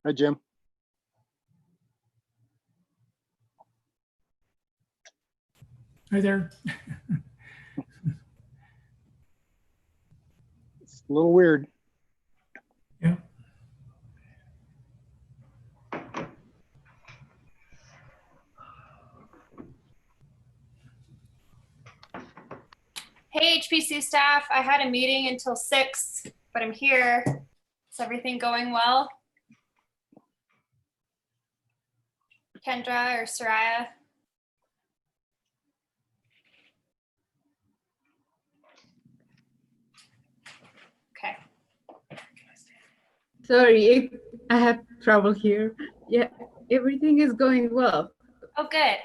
Hi, Jim. Hi there. It's a little weird. Yeah. Hey, HPC staff, I had a meeting until 6, but I'm here. Is everything going well? Kendra or Soraya? Okay. Sorry, I have trouble here. Yeah, everything is going well. Oh, good.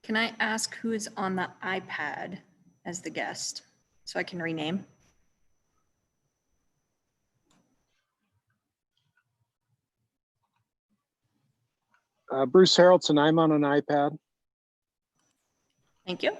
Can I ask who is on the iPad as the guest so I can rename? Bruce Harrelson, I'm on an iPad. Thank you.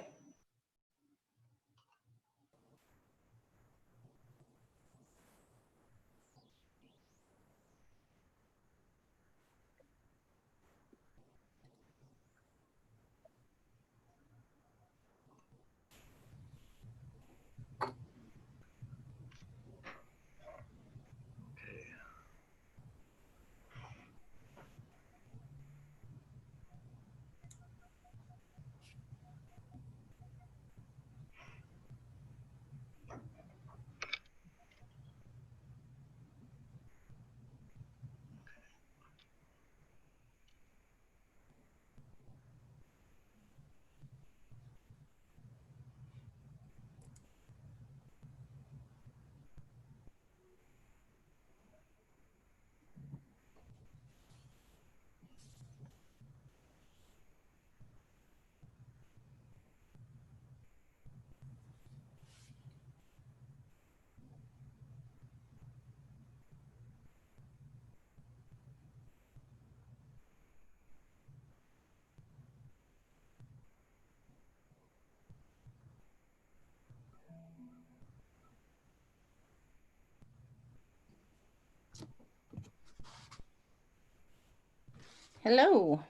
Hello.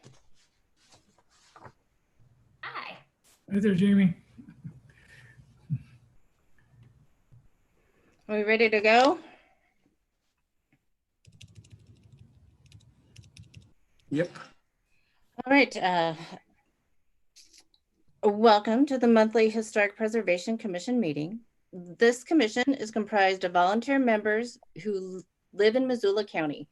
Hi. Hi there, Jamie. Are we ready to go? Yep. All right. Welcome to the monthly Historic Preservation Commission meeting. This commission is comprised of volunteer members who live in Missoula County.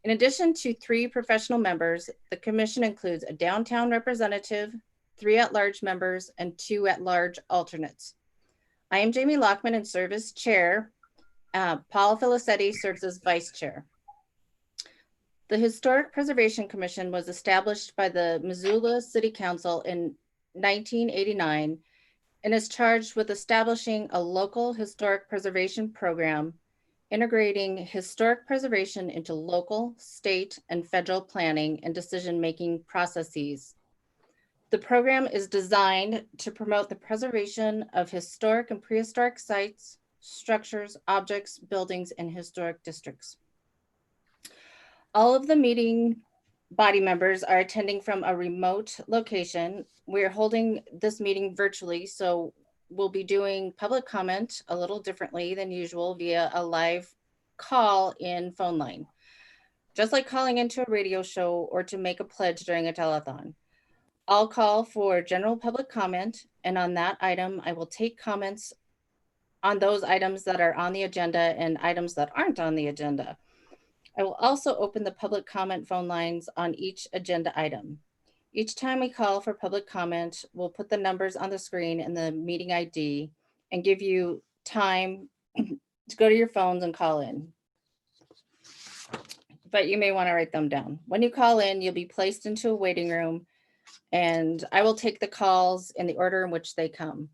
In addition to 3 professional members, the commission includes a downtown representative, 3 at-large members, and 2 at-large alternates. I am Jamie Lockman and serve as chair. Paul Filicetti serves as vice chair. The Historic Preservation Commission was established by the Missoula City Council in 1989 and is charged with establishing a local historic preservation program, integrating historic preservation into local, state, and federal planning and decision-making processes. The program is designed to promote the preservation of historic and prehistoric sites, structures, objects, buildings, and historic districts. All of the meeting body members are attending from a remote location. We're holding this meeting virtually, so we'll be doing public comment a little differently than usual via a live call in phone line, just like calling into a radio show or to make a pledge during a telethon. I'll call for general public comment, and on that item, I will take comments on those items that are on the agenda and items that aren't on the agenda. I will also open the public comment phone lines on each agenda item. Each time we call for public comment, we'll put the numbers on the screen and the meeting ID and give you time to go to your phones and call in. But you may want to write them down. When you call in, you'll be placed into a waiting room and I will take the calls in the order in which they come.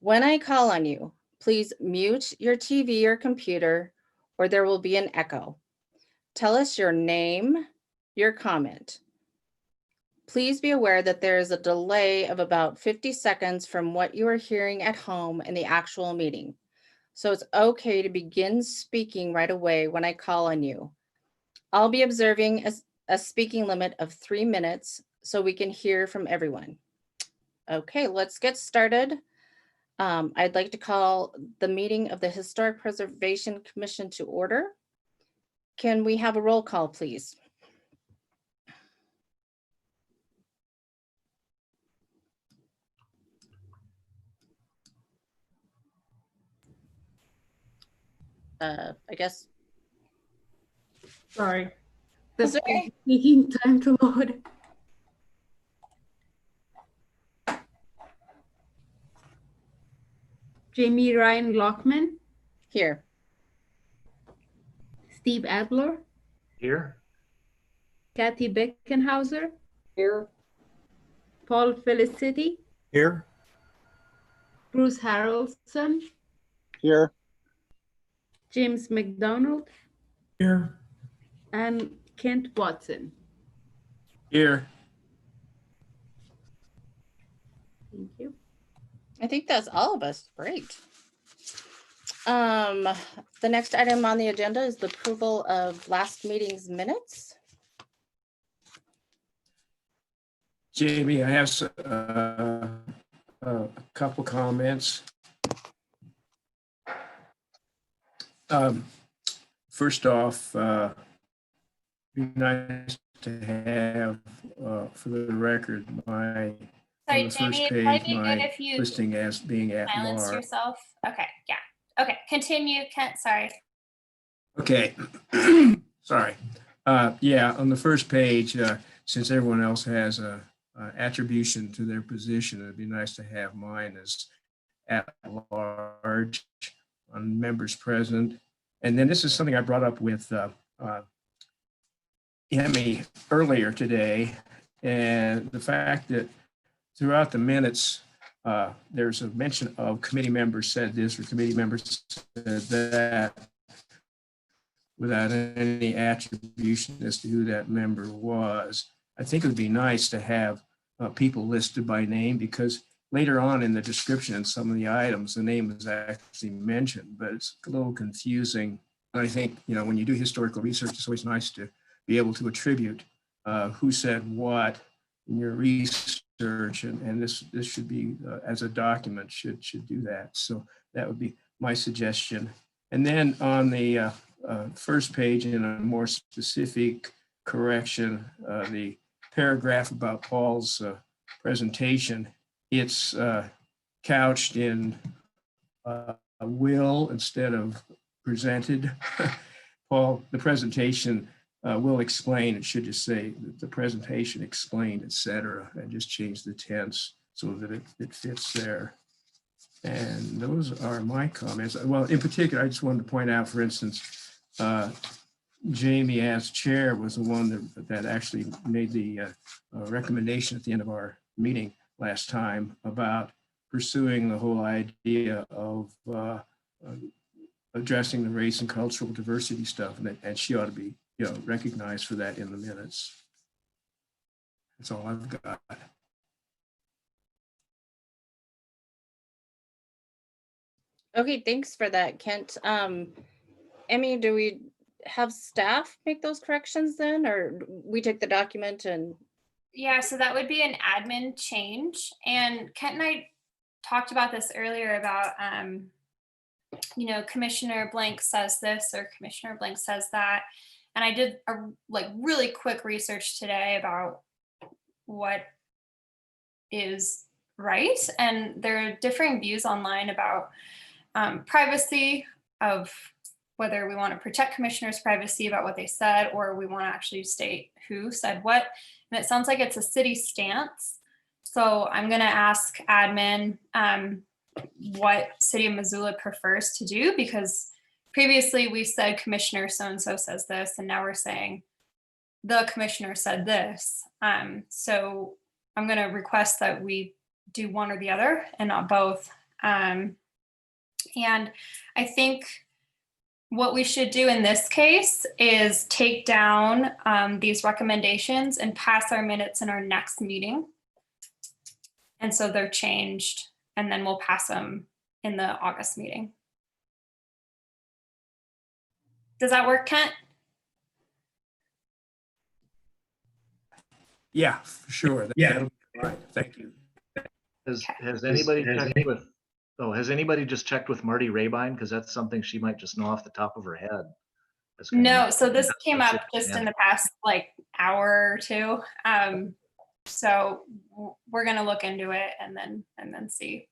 When I call on you, please mute your TV or computer or there will be an echo. Tell us your name, your comment. Please be aware that there is a delay of about 50 seconds from what you are hearing at home in the actual meeting. So it's okay to begin speaking right away when I call on you. I'll be observing a speaking limit of 3 minutes so we can hear from everyone. Okay, let's get started. I'd like to call the meeting of the Historic Preservation Commission to order. Can we have a roll call, please? I guess. Sorry. That's This okay. is taking time to load. Jamie Ryan Glockman, Here. Steve Adler, Here. Kathy Beckenhauser, Here. Paul Felicity, Here. Bruce Harrelson, Here. James McDonald, Here. and Kent Watson. Here. Thank you. I think that's all of us. Great. The next item on the agenda is the approval of last meeting's minutes. Jamie, I have a couple comments. First off, be nice to have, for the record, my Sorry, on the first Jamie, it page, might be good my if you listing as being at silence large. yourself. Okay, yeah. Okay, continue, Kent, sorry. Okay, sorry. Yeah, on the first page, since everyone else has a attribution to their position, it'd be nice to have mine as at large on members present. And then this is something I brought up with Emmy earlier today, and the fact that throughout the minutes, there's a mention of committee members said this or committee members said that without any attribution as to who that member was. I think it would be nice to have people listed by name, because later on in the description in some of the items, the name is actually mentioned, but it's a little confusing. And I think, when you do historical research, it's always nice to be able to attribute who said what in your research, and this should be, as a document, should do that. So that would be my suggestion. And then on the first page, in a more specific correction, the paragraph about Paul's presentation, it's couched in will instead of presented. Paul, the presentation will explain, it should just say that the presentation explained, etc., and just change the tense so that it fits there. And those are my comments. Well, in particular, I just wanted to point out, for instance, Jamie as chair was the one that actually made the recommendation at the end of our meeting last time about pursuing the whole idea of addressing the race and cultural diversity stuff, and she ought to be recognized for that in the minutes. That's all I've got. Okay, thanks for that, Kent. Emmy, do we have staff make those corrections then, or we take the document and? Yeah, so that would be an admin change. And Kent and I talked about this earlier about, Commissioner blank says this or Commissioner blank says that. And I did a really quick research today about what is right. And there are differing views online about privacy, of whether we want to protect commissioners' privacy about what they said, or we want to actually state who said what. And it sounds like it's a city stance. So I'm going to ask admin what City of Missoula prefers to do, because previously we said Commissioner so-and-so says this, and now we're saying the commissioner said this. So I'm going to request that we do one or the other and not both. And I think what we should do in this case is take down these recommendations and pass our minutes in our next meeting. And so they're changed, and then we'll pass them in the August meeting. Does that work, Kent? Yeah, for sure. Yeah. That'll be fine. Thank you. Has anybody checked with, has anybody just checked with Marty Rabine? Because that's something she might just know off the top of her head. That's kind of No, my- so this came up that's just in the past like hour or two. So we're gonna look into it and then see.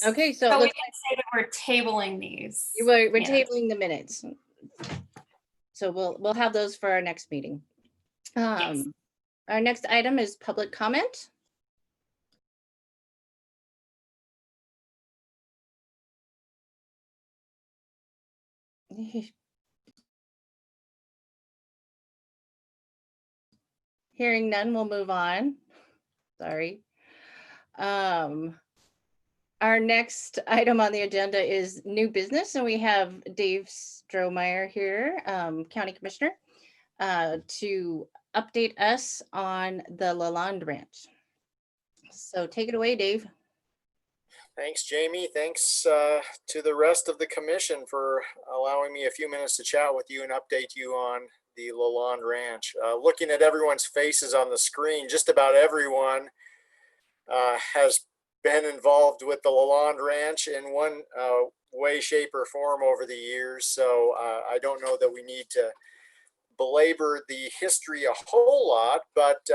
Okay, so it So we looks can say that we're tabling these. we're minutes. tabling the minutes. So we'll have those for our next meeting. Yes. Our next item is public comment. Hearing none, we'll move on. Sorry. Our next item on the agenda is new business, and we have Dave Strohmeyer here, County Commissioner, to update us on the Lalonde Ranch. So take it away, Dave. Thanks, Jamie. Thanks to the rest of the commission for allowing me a few minutes to chat with you and update you on the Lalonde Ranch. Looking at everyone's faces on the screen, just about everyone has been involved with the Lalonde Ranch in one way, shape, or form over the years. So I don't know that we need to belabor the history a whole lot, but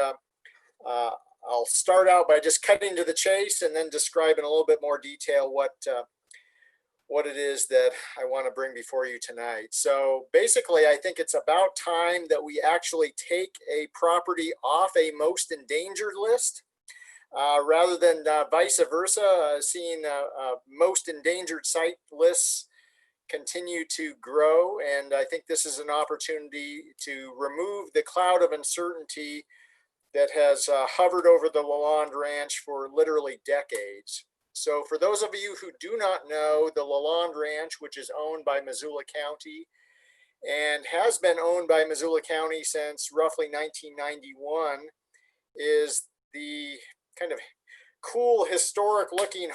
I'll start out by just cutting to the chase and then describe in a little bit more detail what it is that I want to bring before you tonight. So basically, I think it's about time that we actually take a property off a most endangered list rather than vice versa, seeing most endangered site lists continue to grow. And I think this is an opportunity to remove the cloud of uncertainty that has hovered over the Lalonde Ranch for literally decades. So for those of you who do not know, the Lalonde Ranch, which is owned by Missoula County and has been owned by Missoula County since roughly 1991, is the kind of cool, historic looking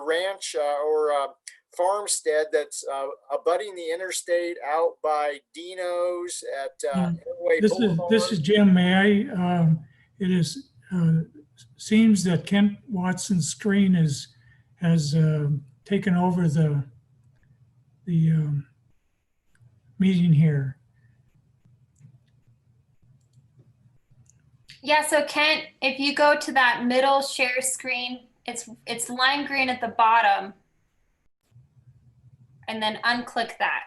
ranch or farmstead that's abutting the interstate out by Dino's at Airway Boulevard. This is Jim. May I? It is seems that Kent Watson's screen has taken over the meeting here. Yeah, so Kent, if you go to that middle share screen, it's lime green at the bottom. And then unclick that.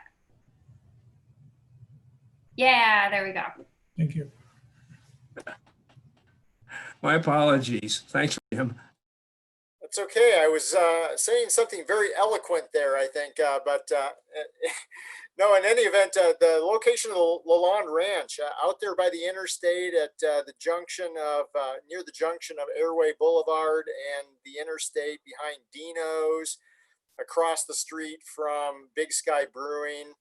Yeah, there we go. Thank you. My apologies. Thanks, Jim. It's okay. I was saying something very eloquent there, I think. But no, in any event, the location of the Lalonde Ranch out there by the interstate at the junction of, near the junction of Airway Boulevard and the interstate behind Dino's, across the street from Big Sky Brewing,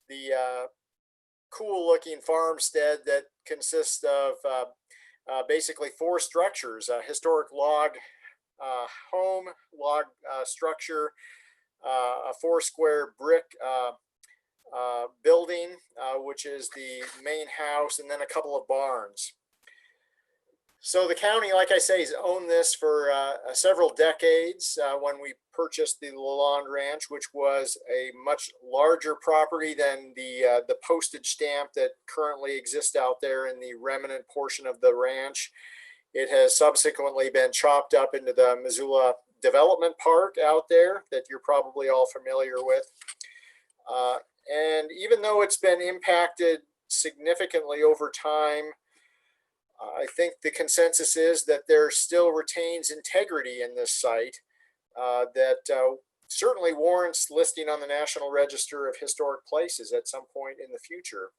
the cool looking farmstead that consists of basically four structures: a historic log home, log structure, a 4-square brick building, which is the main house, and then a couple of barns. So the county, like I say, has owned this for several decades. When we purchased the Lalonde Ranch, which was a much larger property than the postage stamp that currently exists out there in the remnant portion of the ranch, it has subsequently been chopped up into the Missoula Development Park out there that you're probably all familiar with. And even though it's been impacted significantly over time, I think the consensus is that there still retains integrity in this site that certainly warrants listing on the National Register of Historic Places at some point in the future.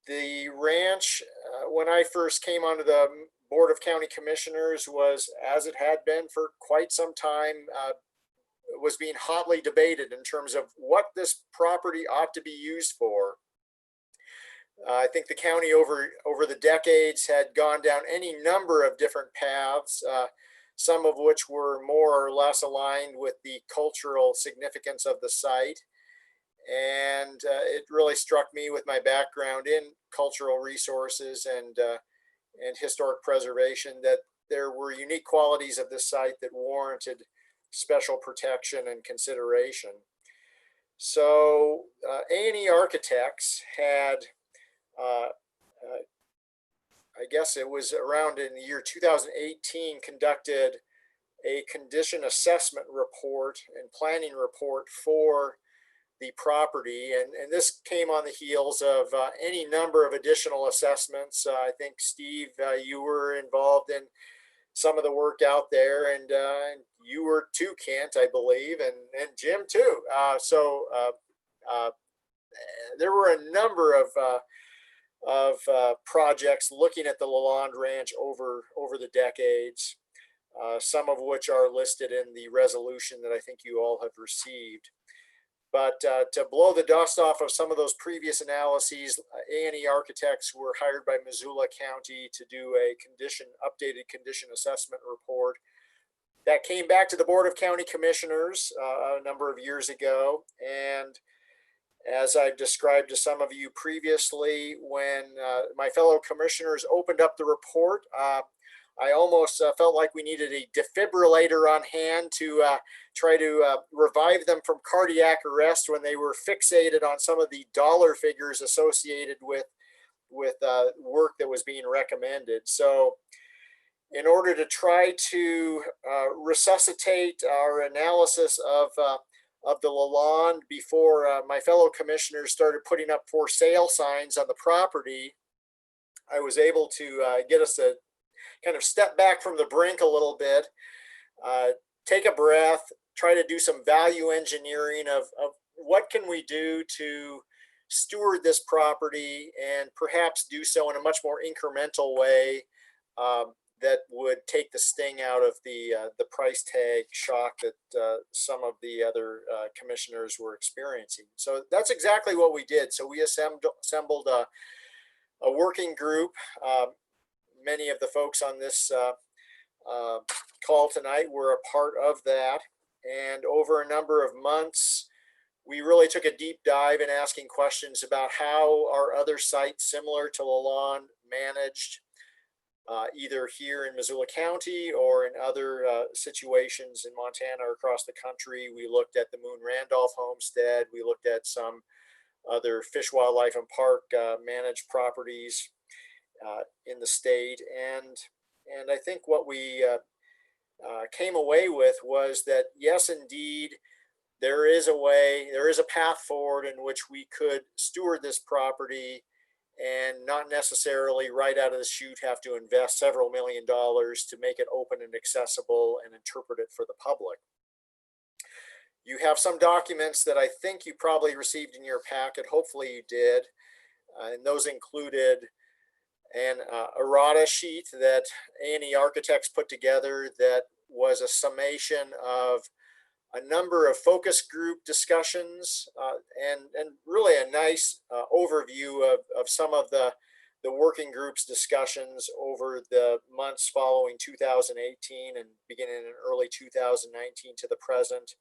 The ranch, when I first came onto the Board of County Commissioners, was, as it had been for quite some time, was being hotly debated in terms of what this property ought to be used for. I think the county over the decades had gone down any number of different paths, some of which were more or less aligned with the cultural significance of the site. And it really struck me, with my background in cultural resources and historic preservation, that there were unique qualities of this site that warranted special protection and consideration. So A&E Architects had, I guess it was around in the year 2018, conducted a condition assessment report and planning report for the property. And this came on the heels of any number of additional assessments. I think, Steve, you were involved in some of the work out there, and you were too, Kent, I believe, and Jim too. There were a number of projects looking at the Lalonde Ranch over the decades, some of which are listed in the resolution that I think you all have received. But to blow the dust off of some of those previous analyses, A&E Architects were hired by Missoula County to do a updated condition assessment report that came back to the Board of County Commissioners a number of years ago. And as I've described to some of you previously, when my fellow commissioners opened up the report, I almost felt like we needed a defibrillator on hand to try to revive them from cardiac arrest when they were fixated on some of the dollar figures associated with work that was being recommended. So in order to try to resuscitate our analysis of the Lalonde before my fellow commissioners started putting up for sale signs on the property, I was able to get us to kind of step back from the brink a little bit, take a breath, try to do some value engineering of what can we do to steward this property, and perhaps do so in a much more incremental way that would take the sting out of the price tag shock that some of the other commissioners were experiencing. So that's exactly what we did. So we assembled a working group. Many of the folks on this call tonight were a part of that. And over a number of months, we really took a deep dive in asking questions about how are other sites similar to Lalonde managed, either here in Missoula County or in other situations in Montana or across the country. We looked at the Moon Randolph homestead. We looked at some other Fish, Wildlife, and Park managed properties in the state. And I think what we came away with was that, yes, indeed, there is a path forward in which we could steward this property and not necessarily right out of the chute have to invest several $1 million to make it open and accessible and interpret it for the public. You have some documents that I think you probably received in your packet. Hopefully you did. And those included an errata sheet that A&E Architects put together that was a summation of a number of focus group discussions and really a nice overview of some of the working groups discussions over the months following 2018 and beginning in early 2019 to the present.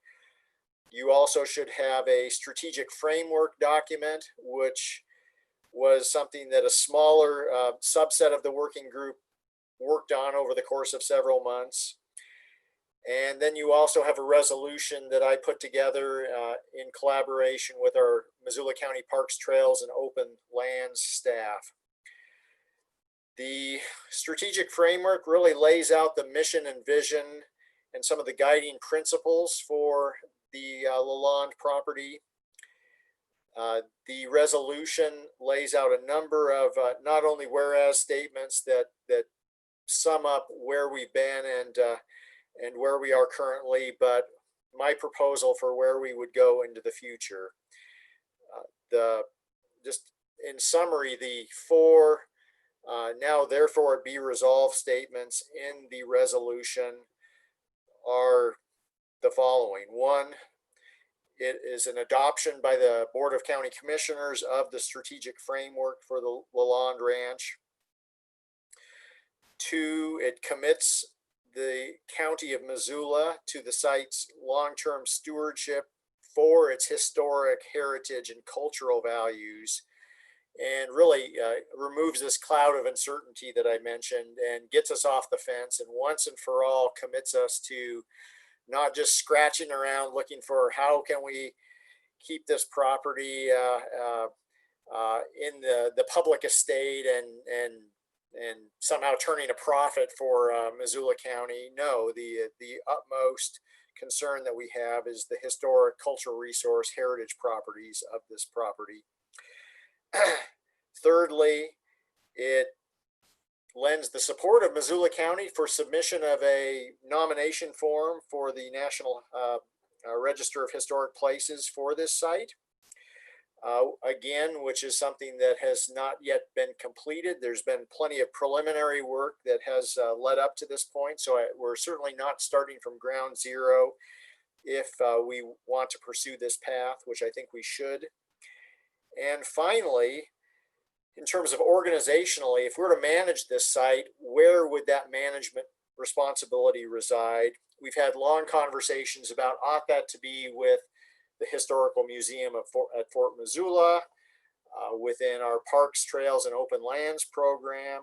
You also should have a strategic framework document, which was something that a smaller subset of the working group worked on over the course of several months. And then you also have a resolution that I put together in collaboration with our Missoula County Parks, Trails, and Open Lands staff. The strategic framework really lays out the mission and vision and some of the guiding principles for the Lalonde property. The resolution lays out a number of not only whereas statements that sum up where we've been and where we are currently, but my proposal for where we would go into the future. Just in summary, the four now therefore be resolved statements in the resolution are the following. One, it is an adoption by the Board of County Commissioners of the strategic framework for the Lalonde Ranch. Two, it commits the County of Missoula to the site's long-term stewardship for its historic heritage and cultural values, and really removes this cloud of uncertainty that I mentioned and gets us off the fence, and once and for all commits us to not just scratching around looking for how can we keep this property in the public estate and somehow turning a profit for Missoula County. No, the utmost concern that we have is the historic cultural resource heritage properties of this property. Thirdly, it lends the support of Missoula County for submission of a nomination form for the National Register of Historic Places for this site. Again, which is something that has not yet been completed. There's been plenty of preliminary work that has led up to this point. So we're certainly not starting from ground zero if we want to pursue this path, which I think we should. And finally, in terms of organizationally, if we're to manage this site, where would that management responsibility reside? We've had long conversations about ought that to be with the Historical Museum at Fort Missoula, within our Parks, Trails, and Open Lands program,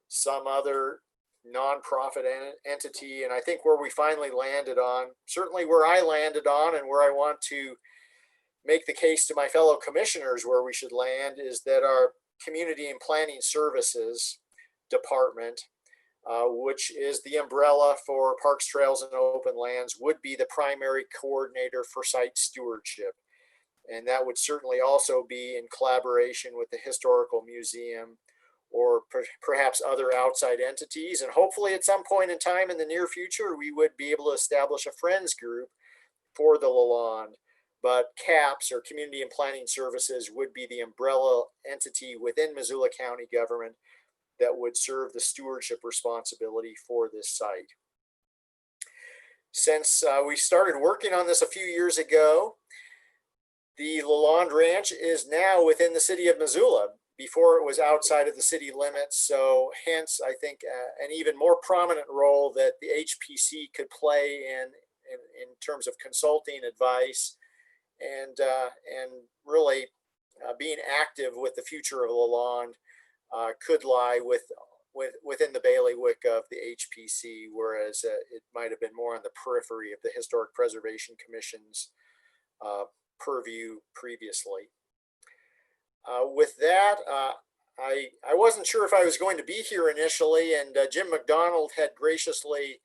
some other nonprofit entity. And I think where we finally landed on, certainly where I landed on and where I want to make the case to my fellow commissioners where we should land, is that our Community and Planning Services Department, which is the umbrella for Parks, Trails, and Open Lands, would be the primary coordinator for site stewardship. And that would certainly also be in collaboration with the Historical Museum or perhaps other outside entities. And hopefully at some point in time in the near future, we would be able to establish a friends group for the Lalonde. But CAPS, or Community and Planning Services, would be the umbrella entity within Missoula County government that would serve the stewardship responsibility for this site. Since we started working on this a few years ago, the Lalonde Ranch is now within the city of Missoula. Before it was outside of the city limits. So hence, I think an even more prominent role that the HPC could play in terms of consulting advice and really being active with the future of Lalonde could lie within the bailiwick of the HPC, whereas it might have been more on the periphery of the Historic Preservation Commission's purview previously. With that, I wasn't sure if I was going to be here initially, and Jim McDonald had graciously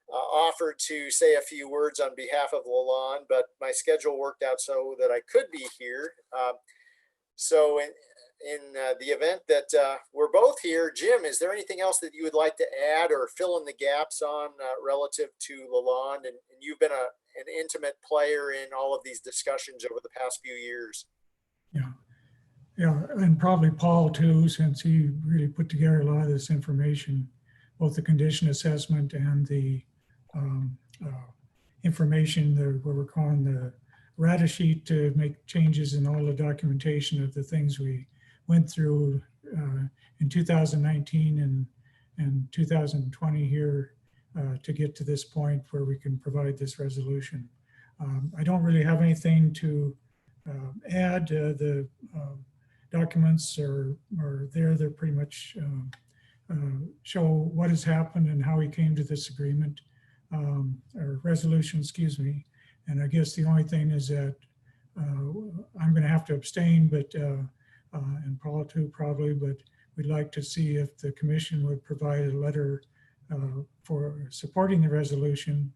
offered to say a few words on behalf of Lalonde, but my schedule worked out so that I could be here. So in the event that we're both here, Jim, is there anything else that you would like to add or fill in the gaps on relative to Lalonde? And you've been an intimate player in all of these discussions over the past few years. Yeah, and probably Paul too, since he really put together a lot of this information, both the condition assessment and the information, what we're calling the rata sheet, to make changes in all the documentation of the things we went through in 2019 and 2020 here to get to this point where we can provide this resolution. I don't really have anything to add. The documents are there. They're pretty much show what has happened and how we came to this agreement, or resolution, excuse me. And I guess the only thing is that I'm going to have to abstain, but and Paul too probably, but we'd like to see if the commission would provide a letter for supporting the resolution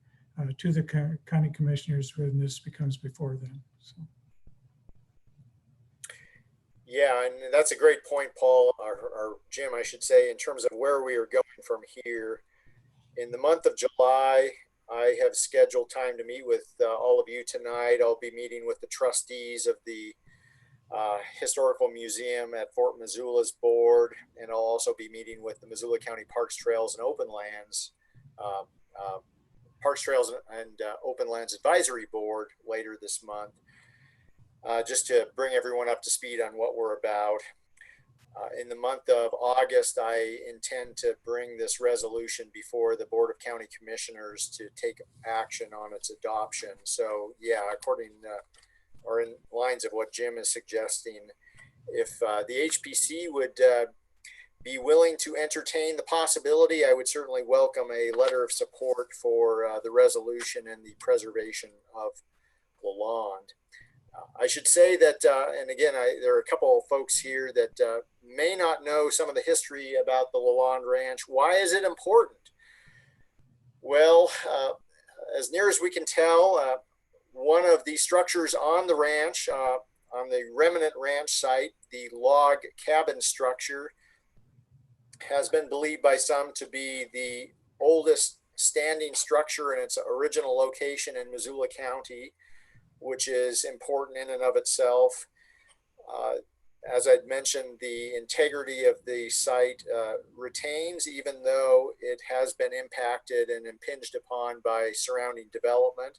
to the county commissioners when this becomes before them. So. Yeah, and that's a great point, Paul, or Jim, I should say, in terms of where we are going from here. In the month of July, I have scheduled time to meet with all of you tonight. I'll be meeting with the trustees of the Historical Museum at Fort Missoula's board, and I'll also be meeting with the Missoula County Parks, Trails, and Open Lands, Parks, Trails, and Open Lands Advisory Board later this month, just to bring everyone up to speed on what we're about. In the month of August, I intend to bring this resolution before the Board of County Commissioners to take action on its adoption. So yeah, according or in lines of what Jim is suggesting, if the HPC would be willing to entertain the possibility, I would certainly welcome a letter of support for the resolution and the preservation of Lalonde. I should say that, and again, there are a couple of folks here that may not know some of the history about the Lalonde Ranch. Why is it important? Well, as near as we can tell, one of the structures on the ranch, on the remnant ranch site, the log cabin structure, has been believed by some to be the oldest standing structure in its original location in Missoula County, which is important in and of itself. As I'd mentioned, the integrity of the site retains, even though it has been impacted and impinged upon by surrounding development.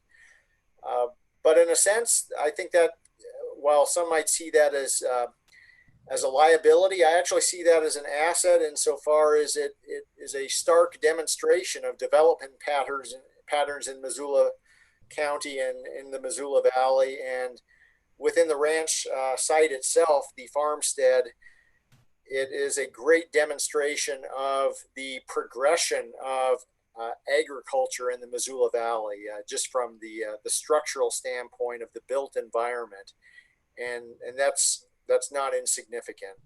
But in a sense, I think that while some might see that as a liability, I actually see that as an asset insofar as it is a stark demonstration of development patterns in Missoula County and in the Missoula Valley. And within the ranch site itself, the farmstead, it is a great demonstration of the progression of agriculture in the Missoula Valley, just from the structural standpoint of the built environment, and that's not insignificant.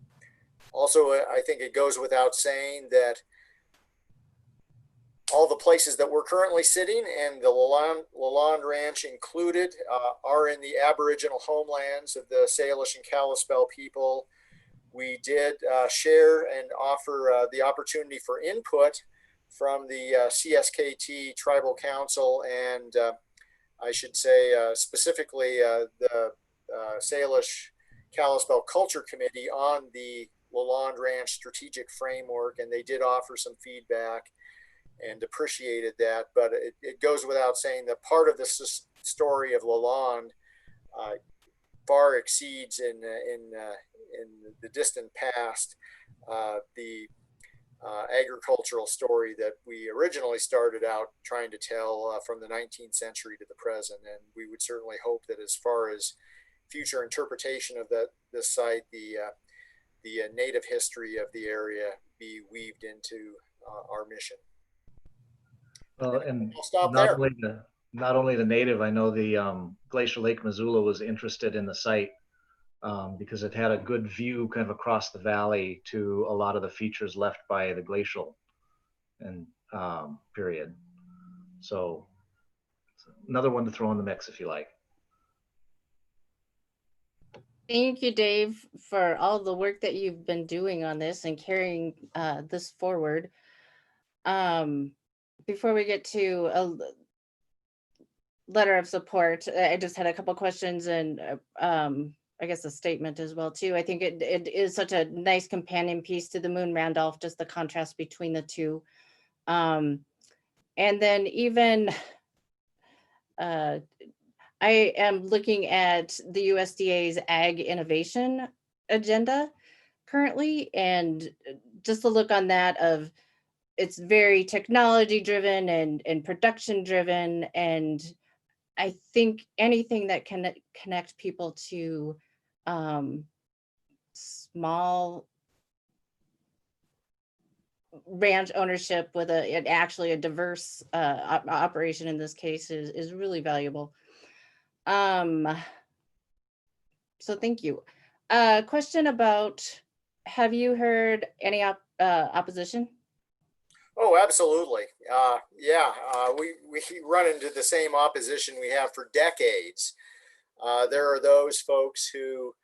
Also, I think it goes without saying that all the places that we're currently sitting, and the Lalonde Ranch included, are in the Aboriginal homelands of the Salish and Kalispel people. We did share and offer the opportunity for input from the CSKT Tribal Council, and I should say specifically the Salish Kalispel Culture Committee on the Lalonde Ranch strategic framework, and they did offer some feedback and appreciated that. But it goes without saying that part of this story of Lalonde far exceeds in the distant past the agricultural story that we originally started out trying to tell from the 19th century to the present. And we would certainly hope that as far as future interpretation of this site, the native history of the area be weaved into our mission. Well, and I'll stop there. Not only the native, I know the Glacier Lake Missoula was interested in the site because it had a good view kind of across the valley to a lot of the features left by the glacial and period. So another one to throw in the mix if you like. Thank you, Dave, for all the work that you've been doing on this and carrying this forward. Before we get to a letter of support, I just had a couple questions and I guess a statement as well too. I think it is such a nice companion piece to the Moon Randolph, just the contrast between the two. And then even I am looking at the USDA's Ag Innovation Agenda currently, and just the look on that of it's very technology driven and production driven. And I think anything that can connect people to small ranch ownership with actually a diverse operation in this case is really valuable. So thank you. Question about, have you heard any opposition? Oh, absolutely. Yeah, we run into the same opposition we have for decades. There are those folks who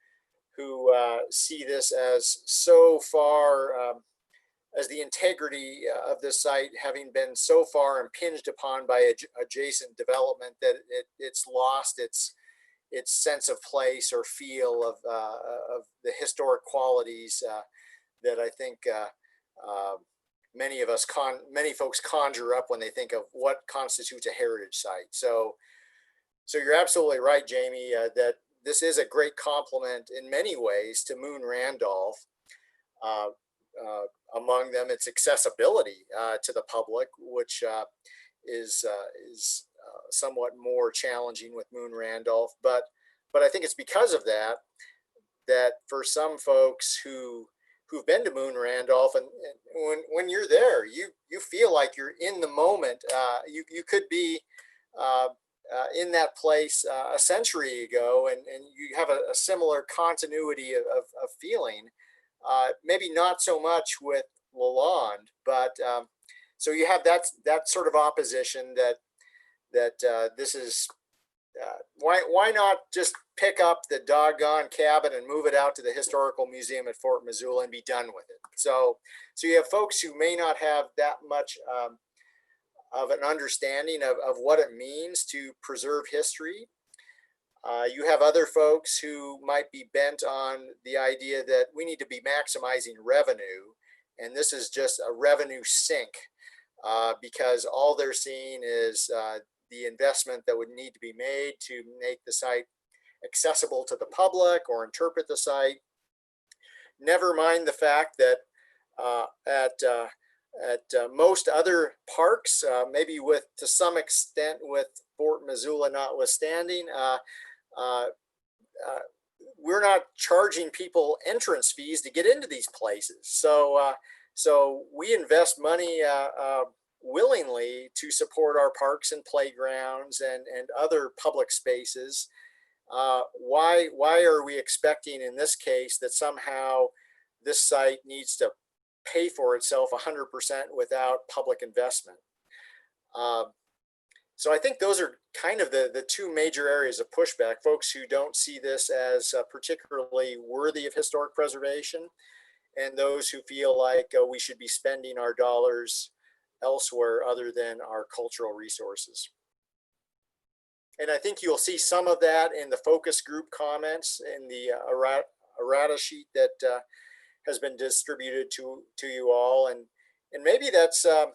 see this as so far, as the integrity of the site having been so far impinged upon by adjacent development that it's lost its its sense of place or feel of the historic qualities that I think many folks conjure up when they think of what constitutes a heritage site. So you're absolutely right, Jamie, that this is a great compliment in many ways to Moon Randolph. Among them, its accessibility to the public, which is somewhat more challenging with Moon Randolph. But I think it's because of that for some folks who've been to Moon Randolph, and when you're there, you feel like you're in the moment. You could be in that place a century ago, and you have a similar continuity of feeling. Maybe not so much with Lalonde, but so you have that sort of opposition that this is why not just pick up the doggone cabin and move it out to the historical museum at Fort Missoula and be done with it. So you have folks who may not have that much of an understanding of what it means to preserve history. You have other folks who might be bent on the idea that we need to be maximizing revenue, and this is just a revenue sink because all they're seeing is the investment that would need to be made to make the site accessible to the public or interpret the site. Never mind the fact that at most other parks, maybe to some extent with Fort Missoula notwithstanding, we're not charging people entrance fees to get into these places. So we invest money willingly to support our parks and playgrounds and other public spaces. Why are we expecting in this case that somehow this site needs to pay for itself 100% without public investment? So I think those are kind of the two major areas of pushback. Folks who don't see this as particularly worthy of historic preservation, and those who feel like we should be spending our dollars elsewhere other than our cultural resources. And I think you'll see some of that in the focus group comments in the errata sheet that has been distributed to you all. And maybe that's a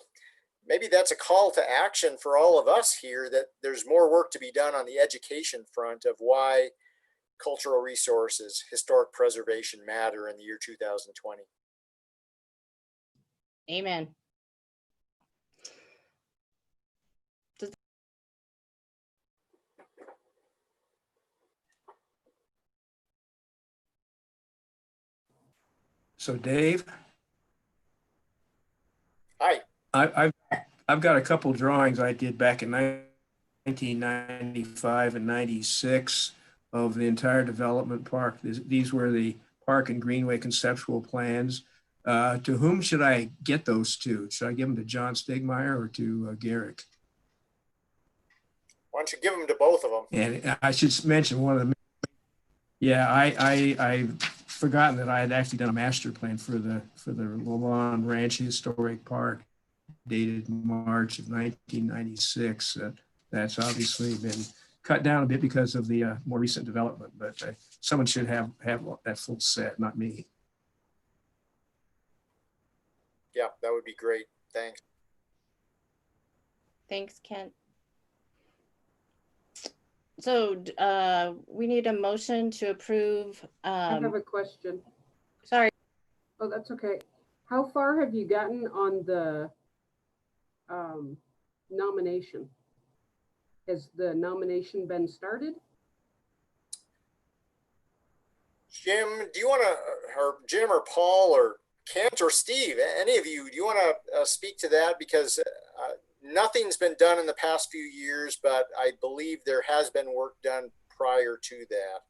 call to action for all of us here, that there's more work to be done on the education front of why cultural resources, historic preservation matter in the year 2020. Amen. So Dave, Hi. I've got a couple drawings I did back in 1995 and 96 of the entire development park. These were the park and greenway conceptual plans. To whom should I get those to? Should I give them to John Stegmeyer or to Garrick? Why don't you give them to both of them? And I should mention one of them. Yeah, I've forgotten that I had actually done a master plan for the Lalonde Ranch Historic Park, dated March of 1996. That's obviously been cut down a bit because of the more recent development, but someone should have that full set, not me. Yeah, that would be great. Thanks. Thanks, Kent. So we need a motion to approve. I have a question. Sorry. Oh, that's okay. How far have you gotten on the nomination? Has the nomination been started? Jim, do you want to, or Jim or Paul or Kent or Steve, any of you, do you want to speak to that? Because nothing's been done in the past few years, but I believe there has been work done prior to that.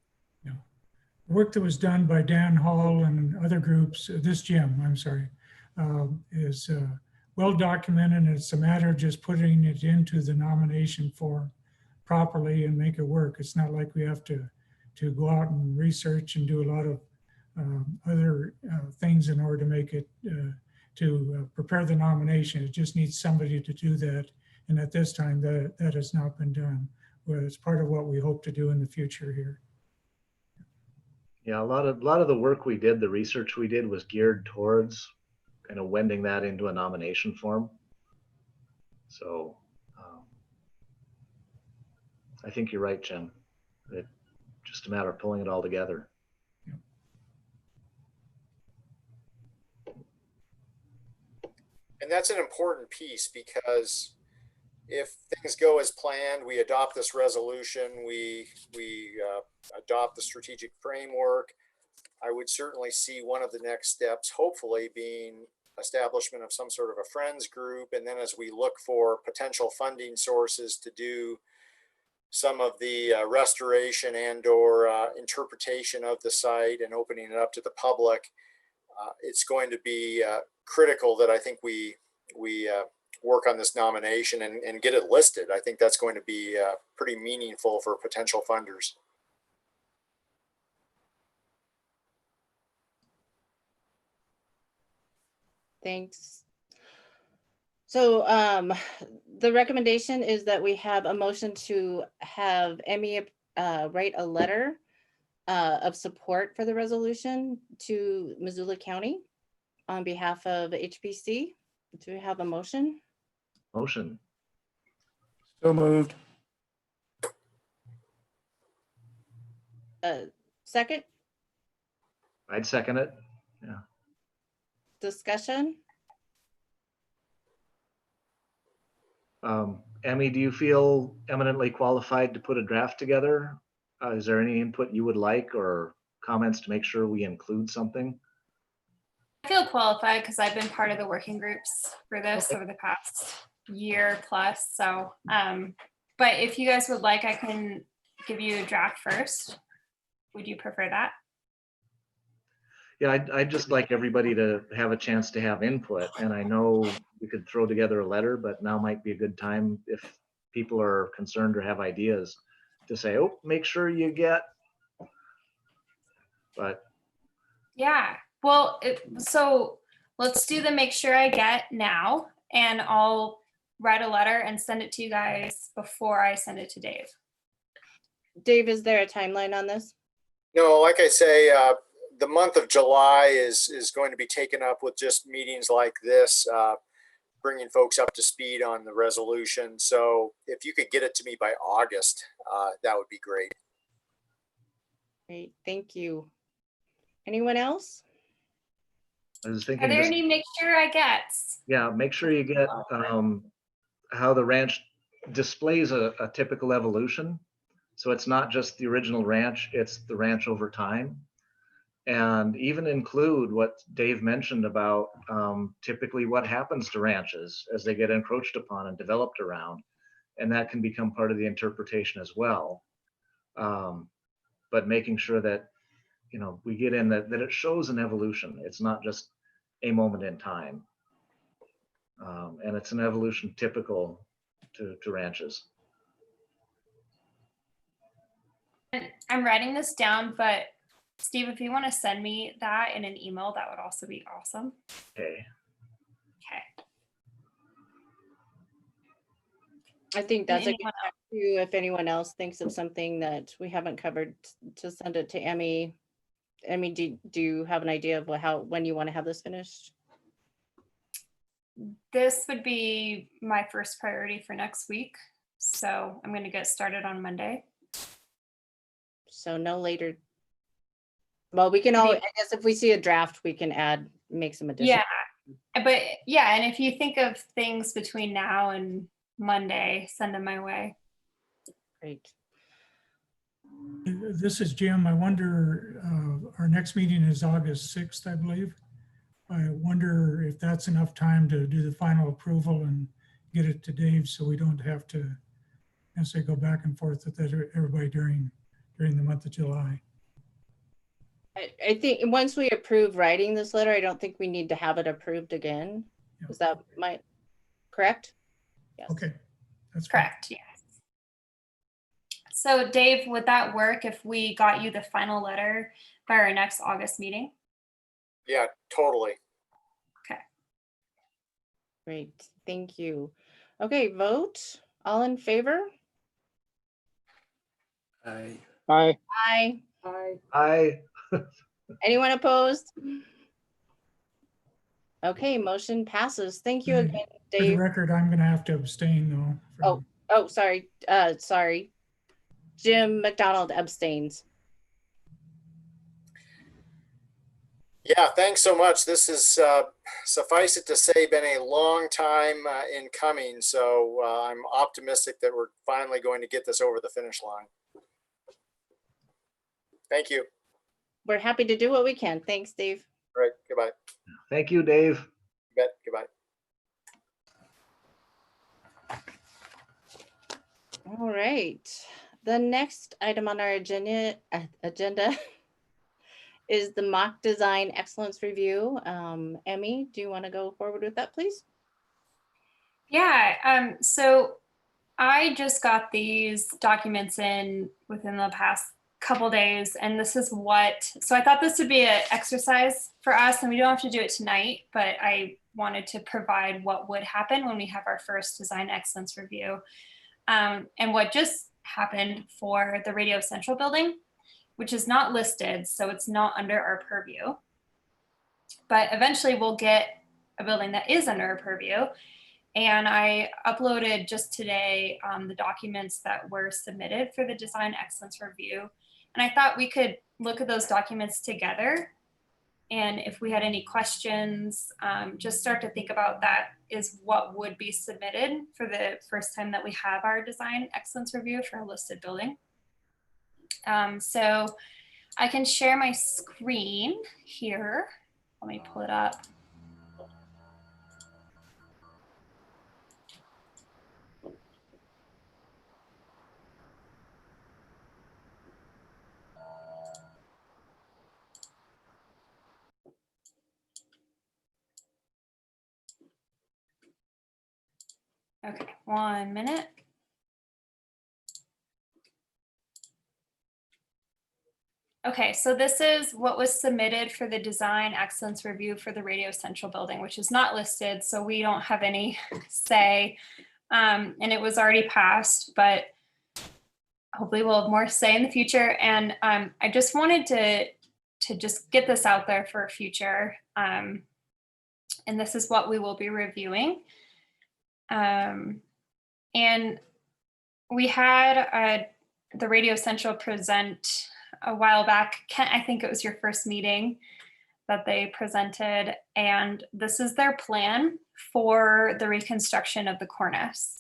Yeah. Work that was done by Dan Hall and other groups, Jim, I'm sorry, is well documented, and it's a matter of just putting it into the nomination form properly and make it work. It's not like we have to go out and research and do a lot of other things in order to make it, to prepare the nomination. It just needs somebody to do that. And at this time, that has not been done. it's part of what we hope to do in the future here. Yeah, a lot of the work we did, the research we did was geared towards kind of wending that into a nomination form. So I think you're right, Jim. It's just a matter of pulling it all together. And that's an important piece, because if things go as planned, we adopt this resolution, we adopt the strategic framework, I would certainly see one of the next steps, hopefully, being establishment of some sort of a friends group. And then as we look for potential funding sources to do some of the restoration and or interpretation of the site and opening it up to the public, it's going to be critical that I think we work on this nomination and get it listed. I think that's going to be pretty meaningful for potential funders. Thanks. So the recommendation is that we have a motion to have Emmy write a letter of support for the resolution to Missoula County on behalf of HPC. Do we have a motion? Motion. So moved. Second, I'd second it. discussion? Emmy, do you feel eminently qualified to put a draft together? Is there any input you would like or comments to make sure we include something? I feel qualified because I've been part of the working groups for this over the past year plus. So, but if you guys would like, I can give you a draft first. Would you prefer that? Yeah, I'd just like everybody to have a chance to have input. And I know we could throw together a letter, but now might be a good time if people are concerned or have ideas to say, oh, make sure you get. But Yeah. Well, so let's do the make sure I get now, and I'll write a letter and send it to you guys before I send it to Dave. Dave, is there a timeline on this? No, like I say, the month of July is going to be taken up with just meetings like this, bringing folks up to speed on the resolution. So if you could get it to me by August, that would be great. Great, thank you. Anyone else? I was Are thinking, there just, any make sure I gets? yeah, make sure you get how the ranch displays a typical evolution. So it's not just the original ranch, it's the ranch over time. And even include what Dave mentioned about typically what happens to ranches as they get encroached upon and developed around. And that can become part of the interpretation as well. But making sure that, you know, we get in that it shows an evolution. It's not just a moment in time. And it's an evolution typical to ranches. And I'm writing this down, but Steve, if you want to send me that in an email, that would also be awesome. Okay. Okay. I think that's a good Anyone time too, if anyone else thinks of something that we haven't covered, to send it to Emmy. Emmy, do you have an idea of when you want to have this finished? This would be my first priority for next week. So I'm going to get started on Monday. So no later. Well, we can I guess if we see a draft, we can make some additional. Yeah. But yeah, and if you think of things between now and Monday, send them my way. Great. This is Jim. I wonder, our next meeting is August 6th, I believe. I wonder if that's enough time to do the final approval and get it to Dave, so we don't have to necessarily go back and forth with everybody during the month of July. I think once we approve writing this letter, I don't think we need to have it approved again. Yeah. Is that correct? Yes. Okay, that's fine. Correct. Yes. So Dave, would that work if we got you the final letter by our next August meeting? Yeah, totally. Okay. Great, thank you. Okay, vote. All in favor? Aye. Aye. Aye. I, Anyone opposed? Okay, motion passes. Thank you again, For the Dave. record, I'm going to have to abstain though. from- Oh, sorry. Sorry. Jim McDonald abstains. Yeah, thanks so much. This is, suffice it to say, been a long time in coming. So I'm optimistic that we're finally going to get this over the finish line. Thank you. We're happy to do what we can. Thanks, Dave. All right, goodbye. Thank you, Dave. You bet. Goodbye. All right. The next item on our agenda is the mock design excellence review. Emmy, do you want to go forward with that, please? Yeah, so I just got these documents in within the past couple days, and this is so I thought this would be an exercise for us, and we don't have to do it tonight, but I wanted to provide what would happen when we have our first design excellence review. And what just happened for the Radio Central building, which is not listed, so it's not under our purview. But eventually we'll get a building that is under our purview. And I uploaded just today the documents that were submitted for the design excellence review. And I thought we could look at those documents together. And if we had any questions, just start to think about that is what would be submitted for the first time that we have our design excellence review for a listed building. So I can share my screen here. Let me pull it up. Okay, 1 minute. Okay, so this is what was submitted for the design excellence review for the Radio Central building, which is not listed, so we don't have any say. And it was already passed, but hopefully we'll have more say in the future. And I just wanted to just get this out there for future. And this is what we will be reviewing. And we had the Radio Central present a while back. Kent, I think it was your first meeting that they presented, and this is their plan for the reconstruction of the cornice.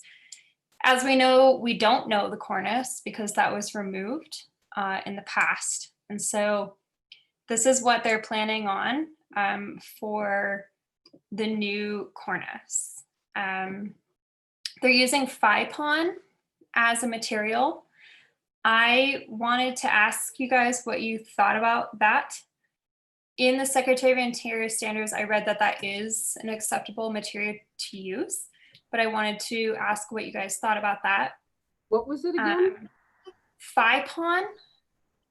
As we know, we don't know the cornice because that was removed in the past. And so this is what they're planning on for the new cornice. They're using FIPON as a material. I wanted to ask you guys what you thought about that. In the Secretary of Interior standards, I read that that is an acceptable material to use, but I wanted to ask what you guys thought about that. what was it again? FIPON,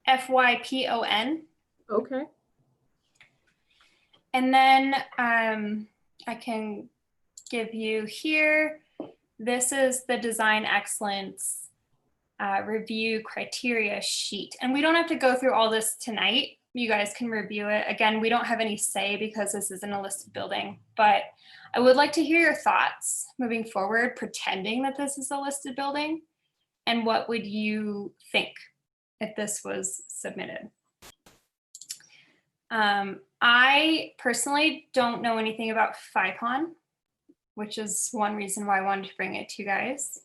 FYPON. Okay, And then I can give you here, this is the design excellence review criteria sheet. And we don't have to go through all this tonight. You guys can review it. Again, we don't have any say because this isn't a listed building, but I would like to hear your thoughts moving forward, pretending that this is a listed building. And what would you think if this was submitted? I personally don't know anything about FIPON, which is one reason why I wanted to bring it to you guys,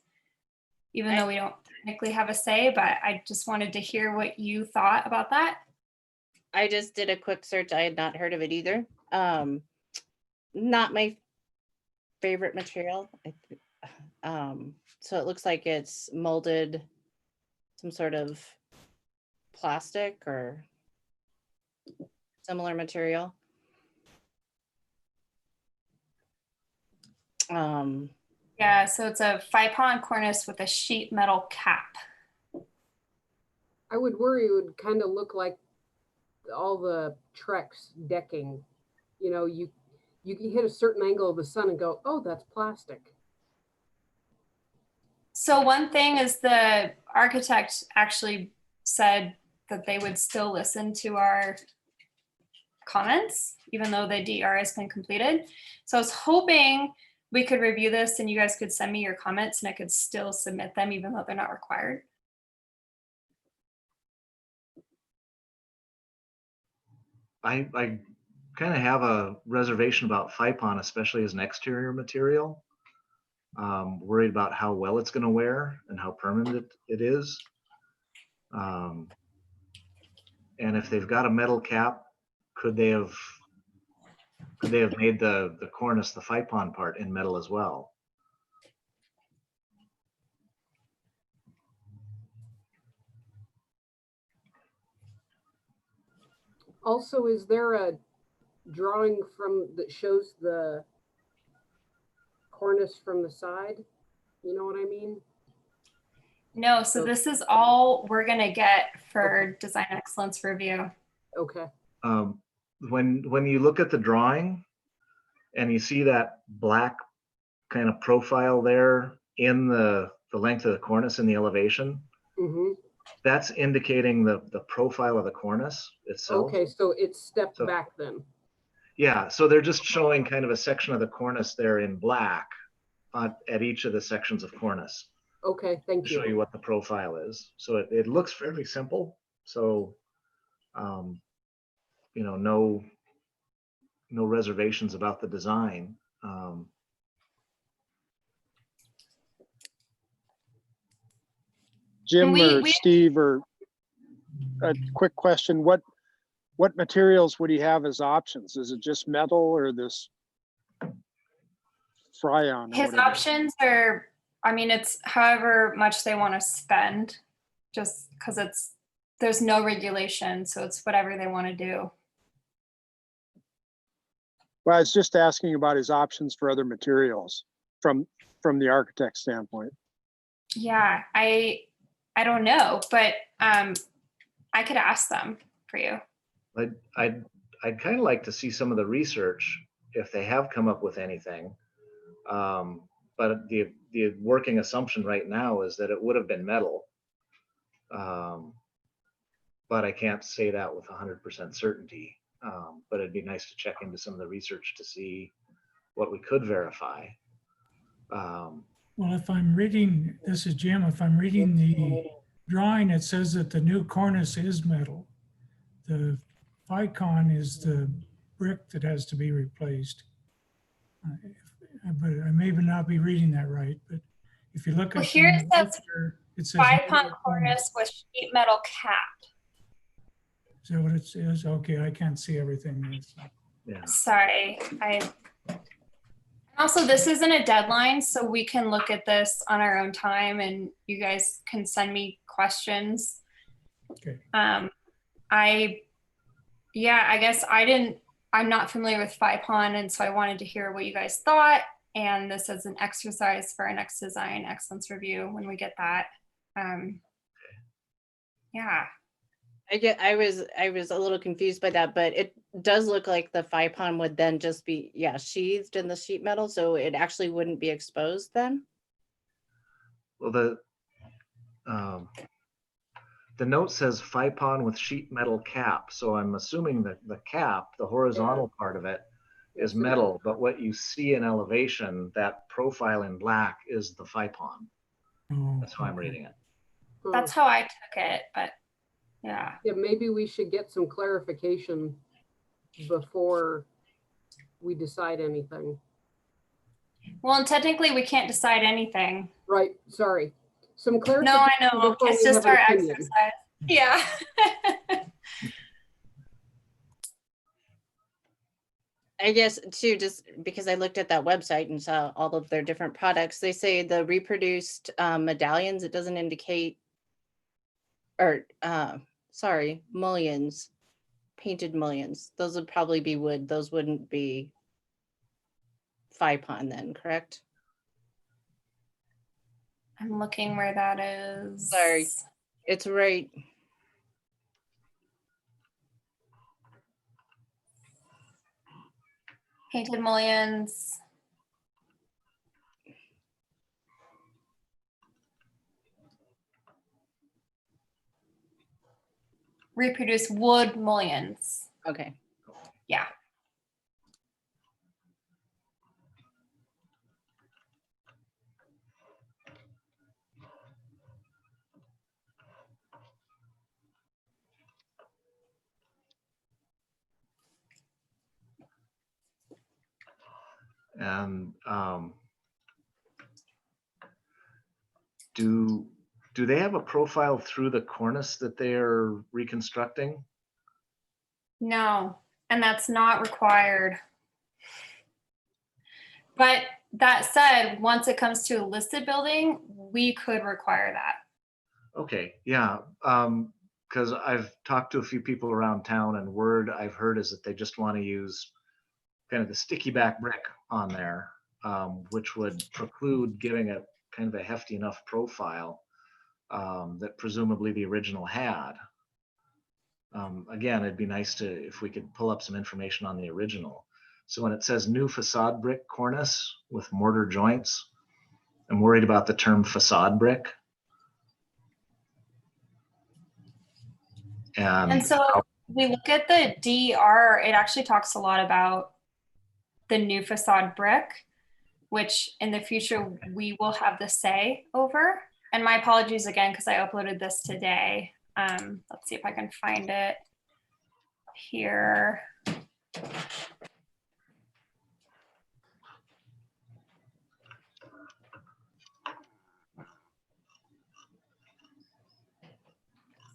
even though we don't technically have a say, but I just wanted to hear what you thought about that. I just did a quick search. I had not heard of it either. Not my favorite material. So it looks like it's molded some sort of plastic or similar material. Yeah, so it's a FIPON cornice with a sheet metal cap. I would worry it would kind of look like all the Trex decking. You know, you can hit a certain angle of the sun and go, oh, that's plastic. So one thing is the architect actually said that they would still listen to our comments, even though the DER has been completed. So I was hoping we could review this and you guys could send me your comments and I could still submit them even though they're not required. I kind of have a reservation about FIPON, especially as an exterior material. Worried about how well it's going to wear and how permanent it is. And if they've got a metal cap, could they have made the cornice, the FIPON part, in metal as well? Also, is there a drawing that shows the cornice from the side? You know what I mean? No, so this is all we're gonna get for design excellence review. Okay. When you look at the drawing and you see that black kind of profile there in the length of the cornice in the elevation, Mm-hmm. that's indicating the profile of the cornice itself. Okay, so it's stepped So- back then. Yeah, so they're just showing kind of a section of the cornice there in black at each of the sections of cornice Okay, to thank show you you. what the profile is. So it looks fairly simple. So, you know, no reservations about the design. Jim we- or we- Steve, or a quick question, what materials would he have as options? Is it just metal or this Fryon? or His whatever? options are, I mean, it's however much they want to spend, just because there's no regulation, so it's whatever they want to do. Well, I was just asking about his options for other materials from the architect standpoint. Yeah, I don't know, but I could ask them for you. I'd kind of like to see some of the research if they have come up with anything. But the working assumption right now is that it would have been metal. But I can't say that with 100% certainty. But it'd be nice to check into some of the research to see what we could verify. Well, if I'm reading, this is Jim, if I'm reading the drawing, it says that the new cornice is metal. The FICON is the brick that has to be replaced. But I may not be reading that right, but if you look Well, at. here it says It says. 5-pound cornice with sheet metal cap. Is that what it says? Okay, I can't see everything. Yeah. Sorry, also, this isn't a deadline, so we can look at this on our own time and you guys can send me questions. Okay. I guess I'm not familiar with FIPON, and so I wanted to hear what you guys thought. And this is an exercise for our next design excellence review when we get that. Yeah. I was a little confused by that, but it does look like the FIPON would then just be, sheathed in the sheet metal, so it actually wouldn't be exposed then? Well, the note says FIPON with sheet metal cap. So I'm assuming that the cap, the horizontal part of it, is metal, but what you see in elevation, that profile in black, is the FIPON. Oh, That's how I'm okay. reading it. That's how I took it, but yeah. Yeah, maybe we should get some clarification before we decide anything. Well, and technically we can't decide anything. Right, sorry. Some No, clarification. I know. before It's we just have an our opinion. exercise. Yeah. I guess too, just because I looked at that website and saw all of their different products, they say the reproduced medallions, it doesn't indicate, or sorry, mullions, painted mullions. Those would probably be wood. Those wouldn't be FIPON then, correct? I'm looking where that is. Sorry. It's right. Painted mullions. reproduce wood mullions. Okay. Yeah. And do they have a profile through the cornice that they're reconstructing? No, and that's not required. But that said, once it comes to a listed building, we could require that. Okay, yeah, because I've talked to a few people around town, and word I've heard is that they just want to use kind of the sticky back brick on there, which would preclude giving a kind of a hefty enough profile that presumably the original had. Again, it'd be nice to, if we could pull up some information on the original. So when it says new facade brick cornice with mortar joints, I'm worried about the term facade brick. And so if we look at the DER, it actually talks a lot about the new facade brick, which in the future we will have the say over. And my apologies again, because I uploaded this today. Let's see if I can find it here.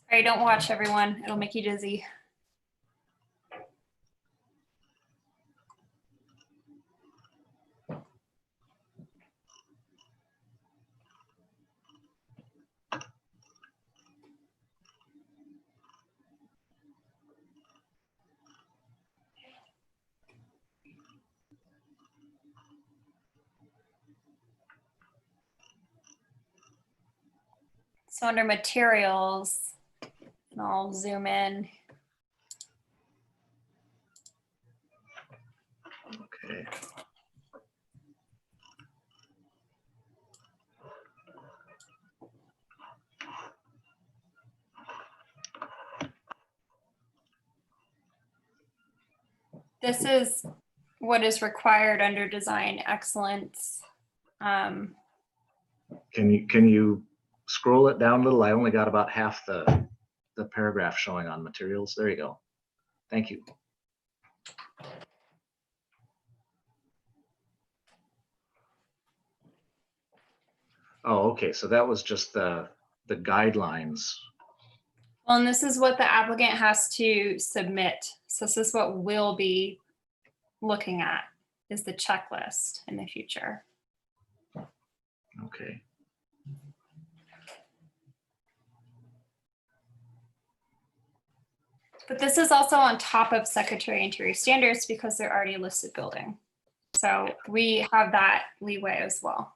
Sorry, don't watch everyone. It'll make you dizzy. So under materials, and I'll zoom in. Okay. This is what is required under design excellence. Can you scroll it down a little? I only got about half the paragraph showing on materials. There you go. Thank you. Oh, okay. So that was just the guidelines. Well, and this is what the applicant has to submit. So this is what we'll be looking at, is the checklist in the future. Okay. But this is also on top of Secretary Interior standards because they're already a listed building. So we have that leeway as well.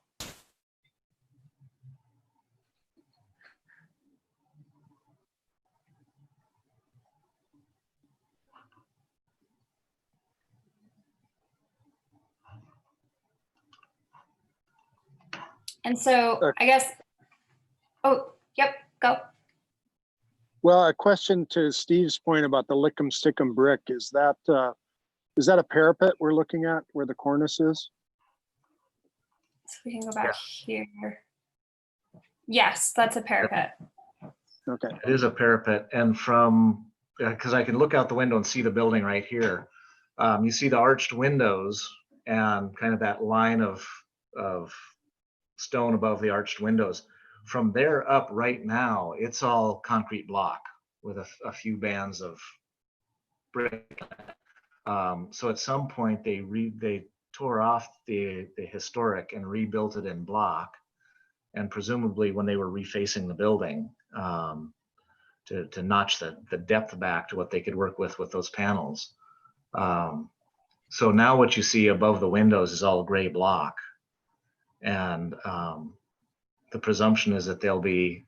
And so I guess, oh, yep, go. Well, a question to Steve's point about the lick'em stick'em brick, is that a parapet we're looking at where the cornice is? So we can go back here. Yes, that's a parapet. Okay. It is a parapet, and from, because I can look out the window and see the building right here. You see the arched windows and kind of that line of stone above the arched windows. From there up right now, it's all concrete block with a few bands of brick. So at some point they tore off the historic and rebuilt it in block, and presumably when they were refacing the building to notch the depth back to what they could work with those panels. So now what you see above the windows is all gray block, and the presumption is that they'll be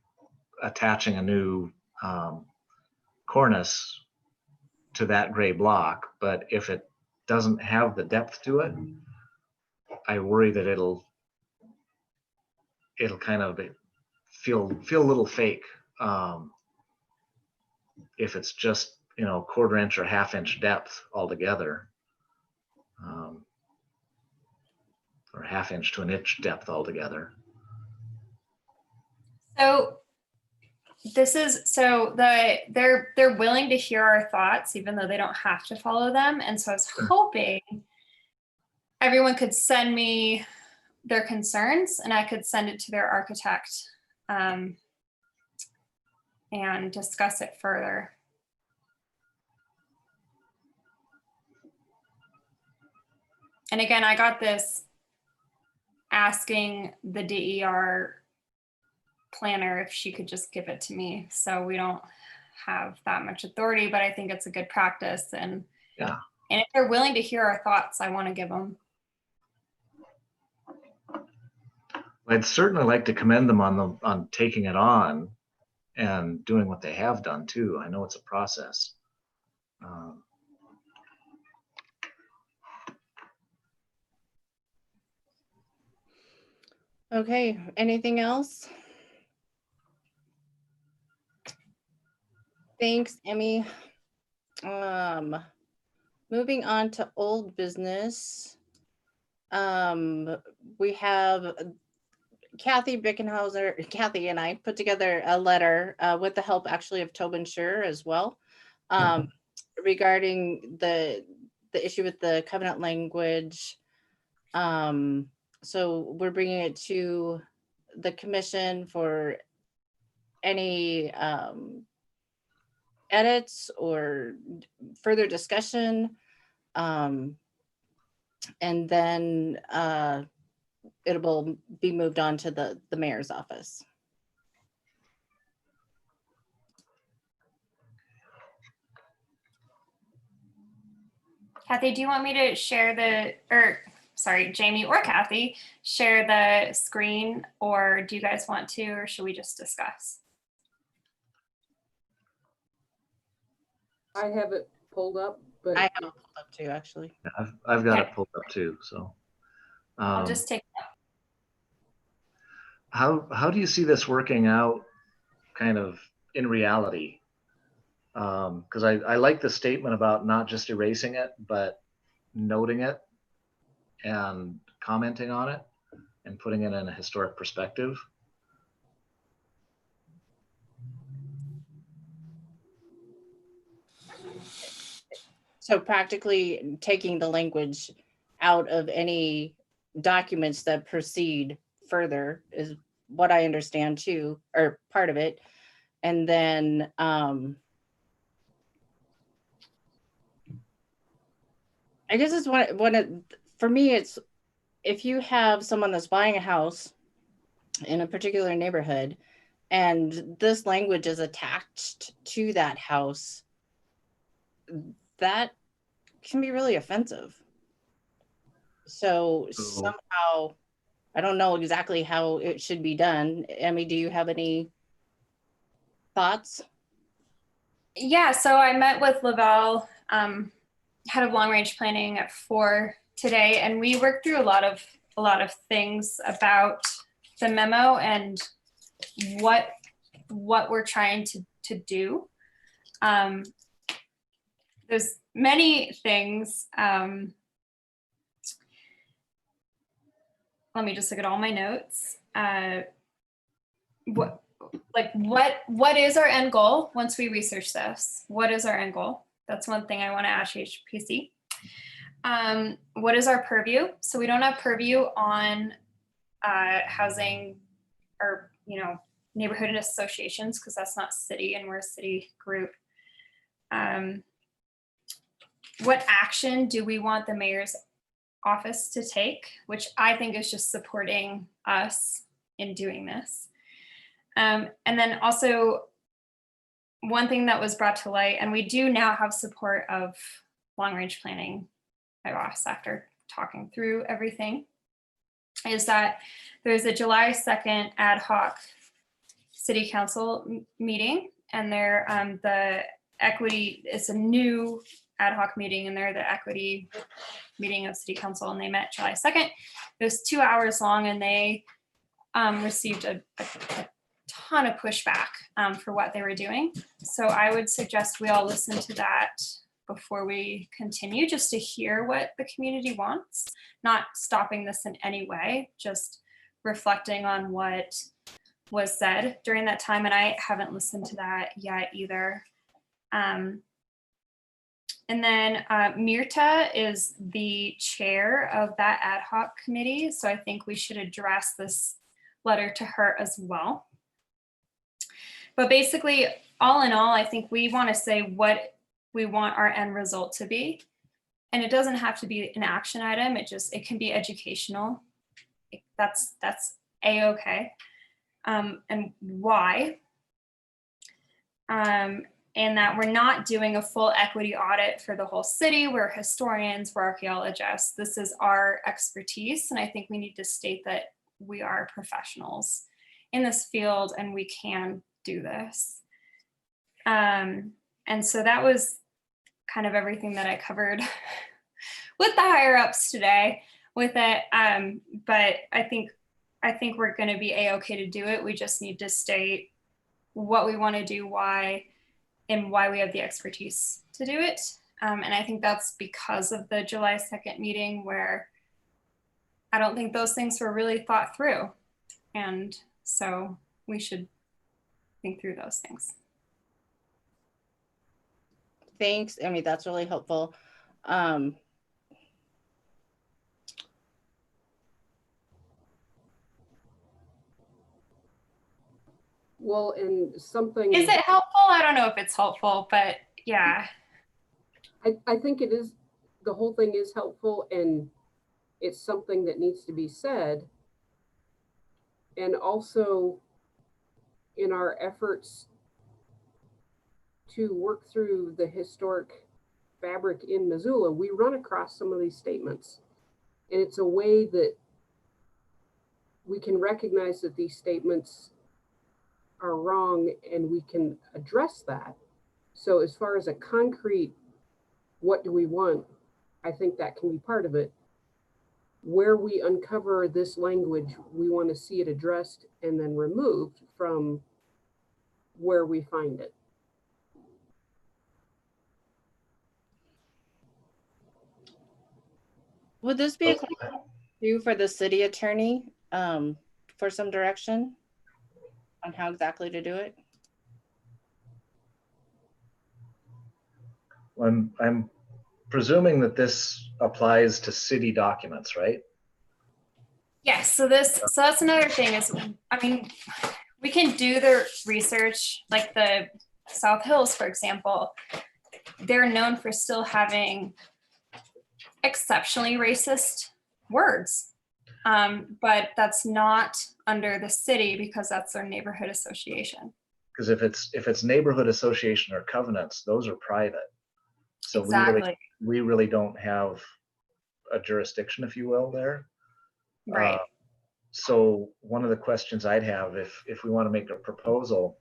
attaching a new cornice to that gray block. But if it doesn't have the depth to it, I worry that it'll kind of feel a little fake. if it's just, you know, 1/4 inch or 1/2 inch depth altogether. Or 1/2 inch to 1 inch depth altogether. So they're willing to hear our thoughts, even though they don't have to follow them. And so I was hoping everyone could send me their concerns and I could send it to their architect and discuss it further. And again, I got this asking the DER planner if she could just give it to me, so we don't have that much authority, but I think it's a good practice. And Yeah. And if they're willing to hear our thoughts, I want to give them. I'd certainly like to commend them on taking it on and doing what they have done too. I know it's a process. Okay, anything else? Thanks, Emmy. Moving on to old business. We have Kathy Bickenhauser, Kathy and I put together a letter with the help actually of Tobin Scher as well, regarding the issue with the covenant language. So we're bringing it to the commission for any edits or further discussion. And then it will be moved on to the mayor's office. Kathy, do you want me to share sorry, Jamie or Kathy, share the screen, or do you guys want to, or should we just discuss? I have it pulled up, but I have it pulled up too, actually. I've got Okay. it pulled up too. So I'll just take how do you see this working out kind of in reality? Because I like the statement about not just erasing it, but noting it and commenting on it and putting it in a historic perspective. So practically taking the language out of any documents that proceed further is what I understand too, or part of it. And then I guess it's for me, it's if you have someone that's buying a house in a particular neighborhood and this language is attached to that house, that can be really offensive. So somehow, I don't know exactly how it should be done. Emmy, do you have any thoughts? Yeah, so I met with Lavelle, head of long range planning at 4 today, and we worked through a lot of things about the memo and what we're trying to do. There's many things. Let me just look at all my notes. What is our end goal once we research this? What is our end goal? That's one thing I want to ask HPC. What is our purview? So we don't have purview on housing or neighborhood associations because that's not city and we're a city group. What action do we want the mayor's office to take, which I think is just supporting us in doing this. And then also one thing that was brought to light, and we do now have support of long range planning, my boss, after talking through everything, is that there's a July 2nd ad hoc city council meeting, and they're the equity, it's a new ad hoc meeting, and they're the equity meeting of city council, and they met July 2nd. It was 2 hours long, and they received a ton of pushback for what they were doing. So I would suggest we all listen to that before we continue, just to hear what the community wants, not stopping this in any way, just reflecting on what was said during that time. And I haven't listened to that yet either. And then Mirta is the chair of that ad hoc committee. So I think we should address this letter to her as well. But basically, all in all, I think we want to say what we want our end result to be. And it doesn't have to be an action item. It can be educational. That's a-okay. And why? And that we're not doing a full equity audit for the whole city. We're historians, we're archaeologists. This is our expertise. And I think we need to state that we are professionals in this field and we can do this. And so that was kind of everything that I covered with the higher ups today with it. But I think we're going to be a-okay to do it. We just need to state what we want to do, why, and why we have the expertise to do it. And I think that's because of the July 2nd meeting, where I don't think those things were really thought through. And so we should think through those things. Thanks. I mean, that's really helpful. Well, and something. Is it helpful? I don't know if it's helpful, but yeah. I think it is, the whole thing is helpful, and it's something that needs to be said. And also in our efforts to work through the historic fabric in Missoula, we run across some of these statements. And it's a way that we can recognize that these statements are wrong and we can address that. So as far as a concrete, what do we want? I think that can be part of it. Where we uncover this language, we want to see it addressed and then removed from where we find it. Would this be a question too for the city attorney for some direction on how exactly to do it? I'm presuming that this applies to city documents, right? Yes, so that's another thing is, I mean, we can do the research, like the South Hills, for example. They're known for still having exceptionally racist words, but that's not under the city because that's their neighborhood association. Because if it's neighborhood association or covenants, those are private. So Exactly. we really don't have a jurisdiction, if you will, there. Right. So one of the questions I'd have if we want to make a proposal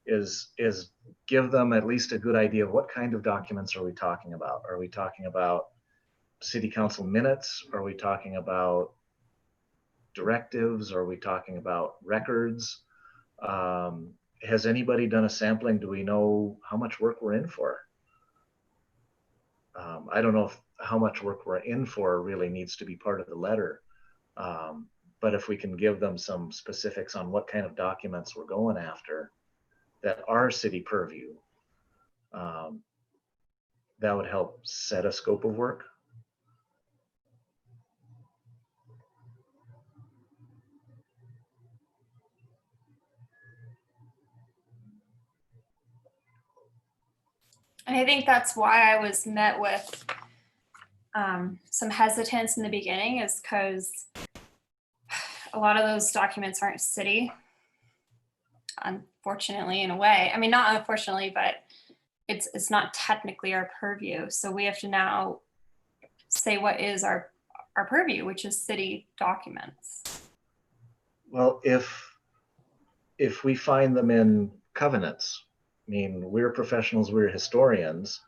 is give them at least a good idea of what kind of documents are we talking about? Are we talking about city council minutes? Are we talking about directives? Are we talking about records? Has anybody done a sampling? Do we know how much work we're in for? I don't know if how much work we're in for really needs to be part of the letter. But if we can give them some specifics on what kind of documents we're going after that are city purview, that would help set a scope of work. And I think that's why I was met with some hesitance in the beginning, is because a lot of those documents aren't city, unfortunately, in a way. I mean, not unfortunately, but it's not technically our purview. So we have to now say what is our purview, which is city documents. Well, if we find them in covenants, I mean, we're professionals, we're historians,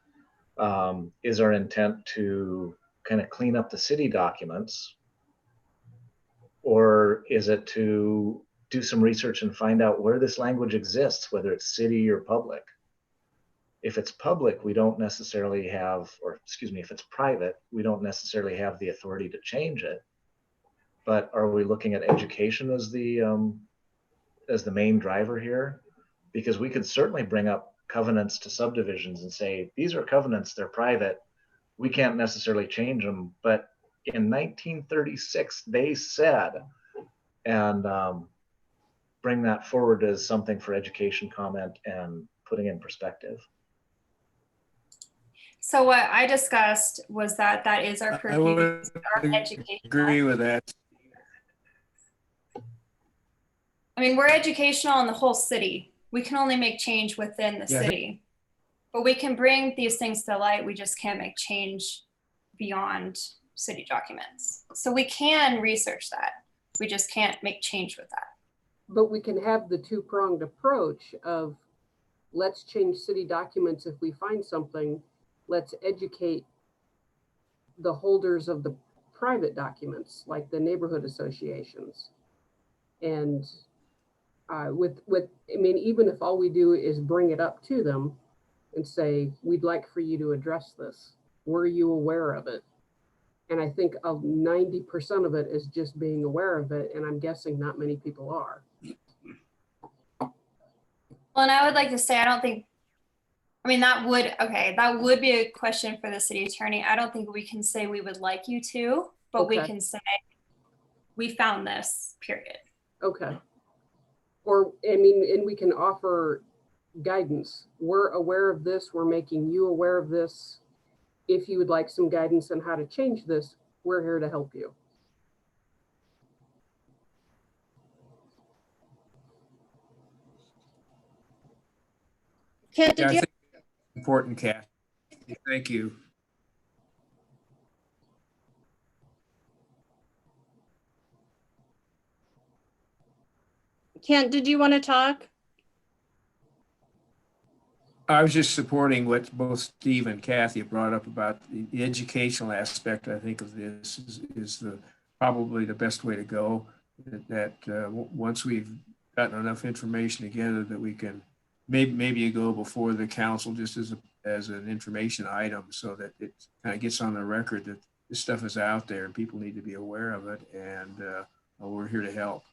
is our intent to kind of clean up the city documents? Or is it to do some research and find out where this language exists, whether it's city or public. If it's public, we don't necessarily have, or excuse me, if it's private, we don't necessarily have the authority to change it. But are we looking at education as the main driver here? Because we could certainly bring up covenants to subdivisions and say, these are covenants, they're private. We can't necessarily change them. But in 1936, they said, and bring that forward as something for education comment and putting in perspective. So what I discussed was that is our I purview, would our educational. agree with that. I mean, we're educational in the whole city. We can only make change within the Yeah. city. But we can bring these things to light. We just can't make change beyond city documents. So we can research that. We just can't make change with that. But we can have the two-pronged approach of let's change city documents if we find something. Let's educate the holders of the private documents, like the neighborhood associations. And I mean, even if all we do is bring it up to them and say, we'd like for you to address this. Were you aware of it? And I think 90% of it is just being aware of it. And I'm guessing not many people are. Well, and I would like to say, I don't think, I mean, that would be a question for the city attorney. I don't think we can say we would like you to, but we Okay. can say, we found this, period. Okay. Or, I mean, and we can offer guidance. We're aware of this. We're making you aware of this. If you would like some guidance on how to change this, we're here to help you. Kent, Yeah, did I you? think it's important, Kathy. Thank you. Kent, did you want to talk? I was just supporting what both Steve and Kathy have brought up about the educational aspect. I think of this is probably the best way to go. Once we've gotten enough information together that we can maybe go before the council just as an information item, so that it kind of gets on the record that this stuff is out there and people need to be aware of it, and we're here to help.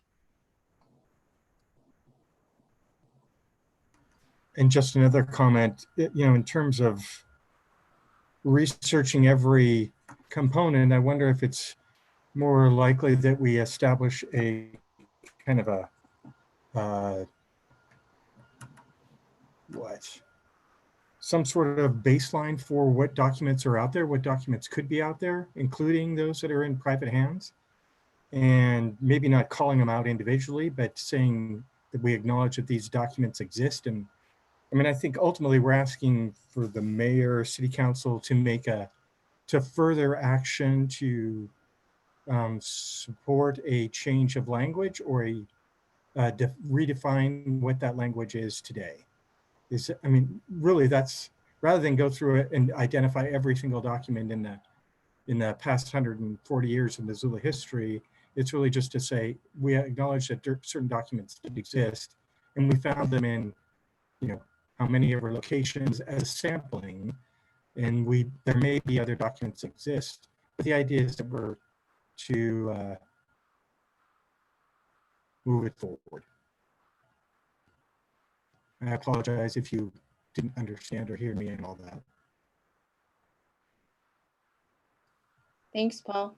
And just another comment, in terms of researching every component, I wonder if it's more likely that we establish a kind of some sort of baseline for what documents are out there, what documents could be out there, including those that are in private hands, and maybe not calling them out individually, but saying that we acknowledge that these documents exist. And I mean, I think ultimately we're asking for the mayor, city council to further action to support a change of language or redefine what that language is today. I mean, really, that's rather than go through it and identify every single document in the past 140 years of Missoula history. It's really just to say we acknowledge that certain documents did exist, and we found them in, how many of our locations as sampling, and there may be other documents exist, but the idea is that we're to move it forward. I apologize if you didn't understand or hear me and all that. Thanks, Paul.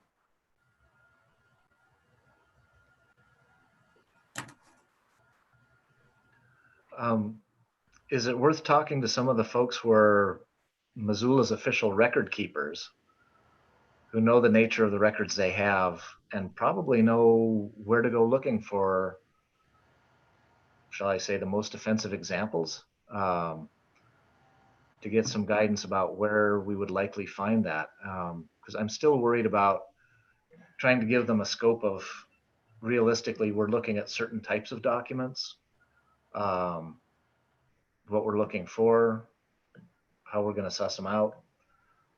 Is it worth talking to some of the folks who are Missoula's official record keepers, who know the nature of the records they have and probably know where to go looking for, shall I say, the most offensive examples, to get some guidance about where we would likely find that? Because I'm still worried about trying to give them a scope of, realistically, we're looking at certain types of documents, what we're looking for, how we're going to suss them out,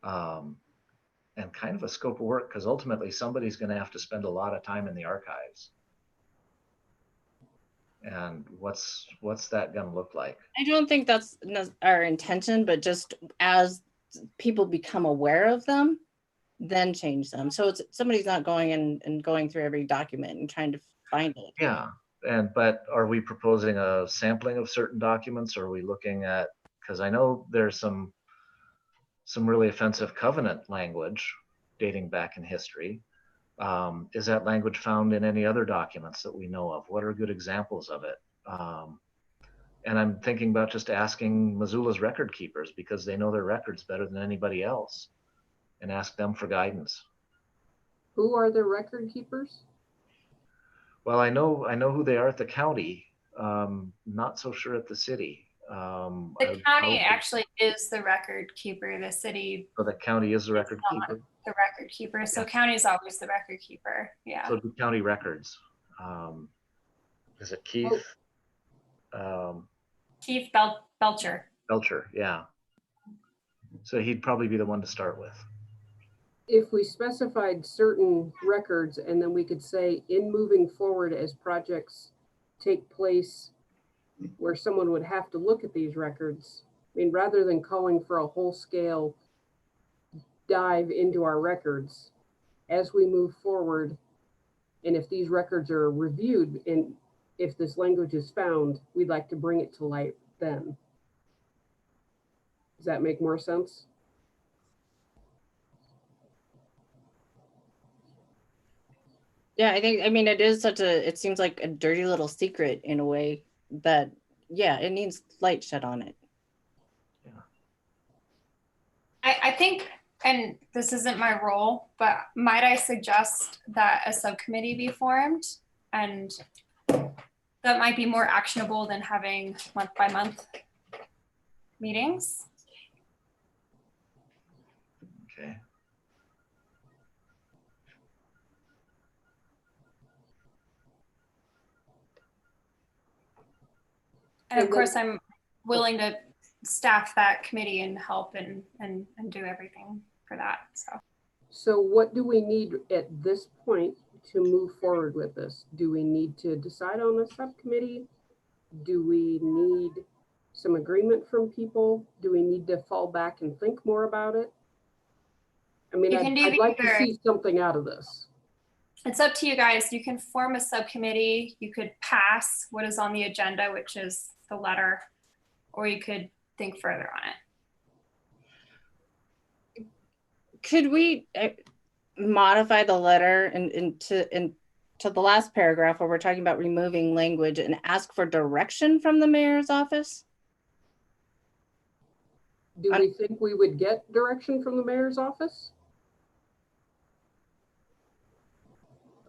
and kind of a scope of work, because ultimately somebody's going to have to spend a lot of time in the archives. And what's that gonna look like? I don't think that's our intention, but just as people become aware of them, then change them. So it's somebody's not going in and going through every document and trying to find it. Yeah, but are we proposing a sampling of certain documents? Or are we looking at, because I know there's some really offensive covenant language dating back in history. Is that language found in any other documents that we know of? What are good examples of it? And I'm thinking about just asking Missoula's record keepers, because they know their records better than anybody else, and ask them for guidance. Who are the record keepers? Well, I know who they are at the county. Not so sure at the city. The county actually is the record keeper. The city So the county is the record not keeper. the record keeper. So county is always the record keeper. Yeah. So do county records. Is it Keith? Keith Belcher. Belcher, yeah. So he'd probably be the one to start with. If we specified certain records and then we could say in moving forward as projects take place where someone would have to look at these records, I mean, rather than calling for a whole scale dive into our records, as we move forward, and if these records are reviewed and if this language is found, we'd like to bring it to light then. Does that make more sense? Yeah, I mean, it is it seems like a dirty little secret in a way that, yeah, it needs light shed on it. I think, and this isn't my role, but might I suggest that a subcommittee be formed? And that might be more actionable than having month by month meetings. Okay. And of course, I'm willing to staff that committee and help and do everything for that. So what do we need at this point to move forward with this? Do we need to decide on a subcommittee? Do we need some agreement from people? Do we need to fall back and think more about it? I mean, I'd like to see something out of this. It's up to you guys. You can form a subcommittee. You could pass what is on the agenda, which is the letter, or you could think further on it. Could we modify the letter into the last paragraph where we're talking about removing language and ask for direction from the mayor's office? Do we think we would get direction from the mayor's office?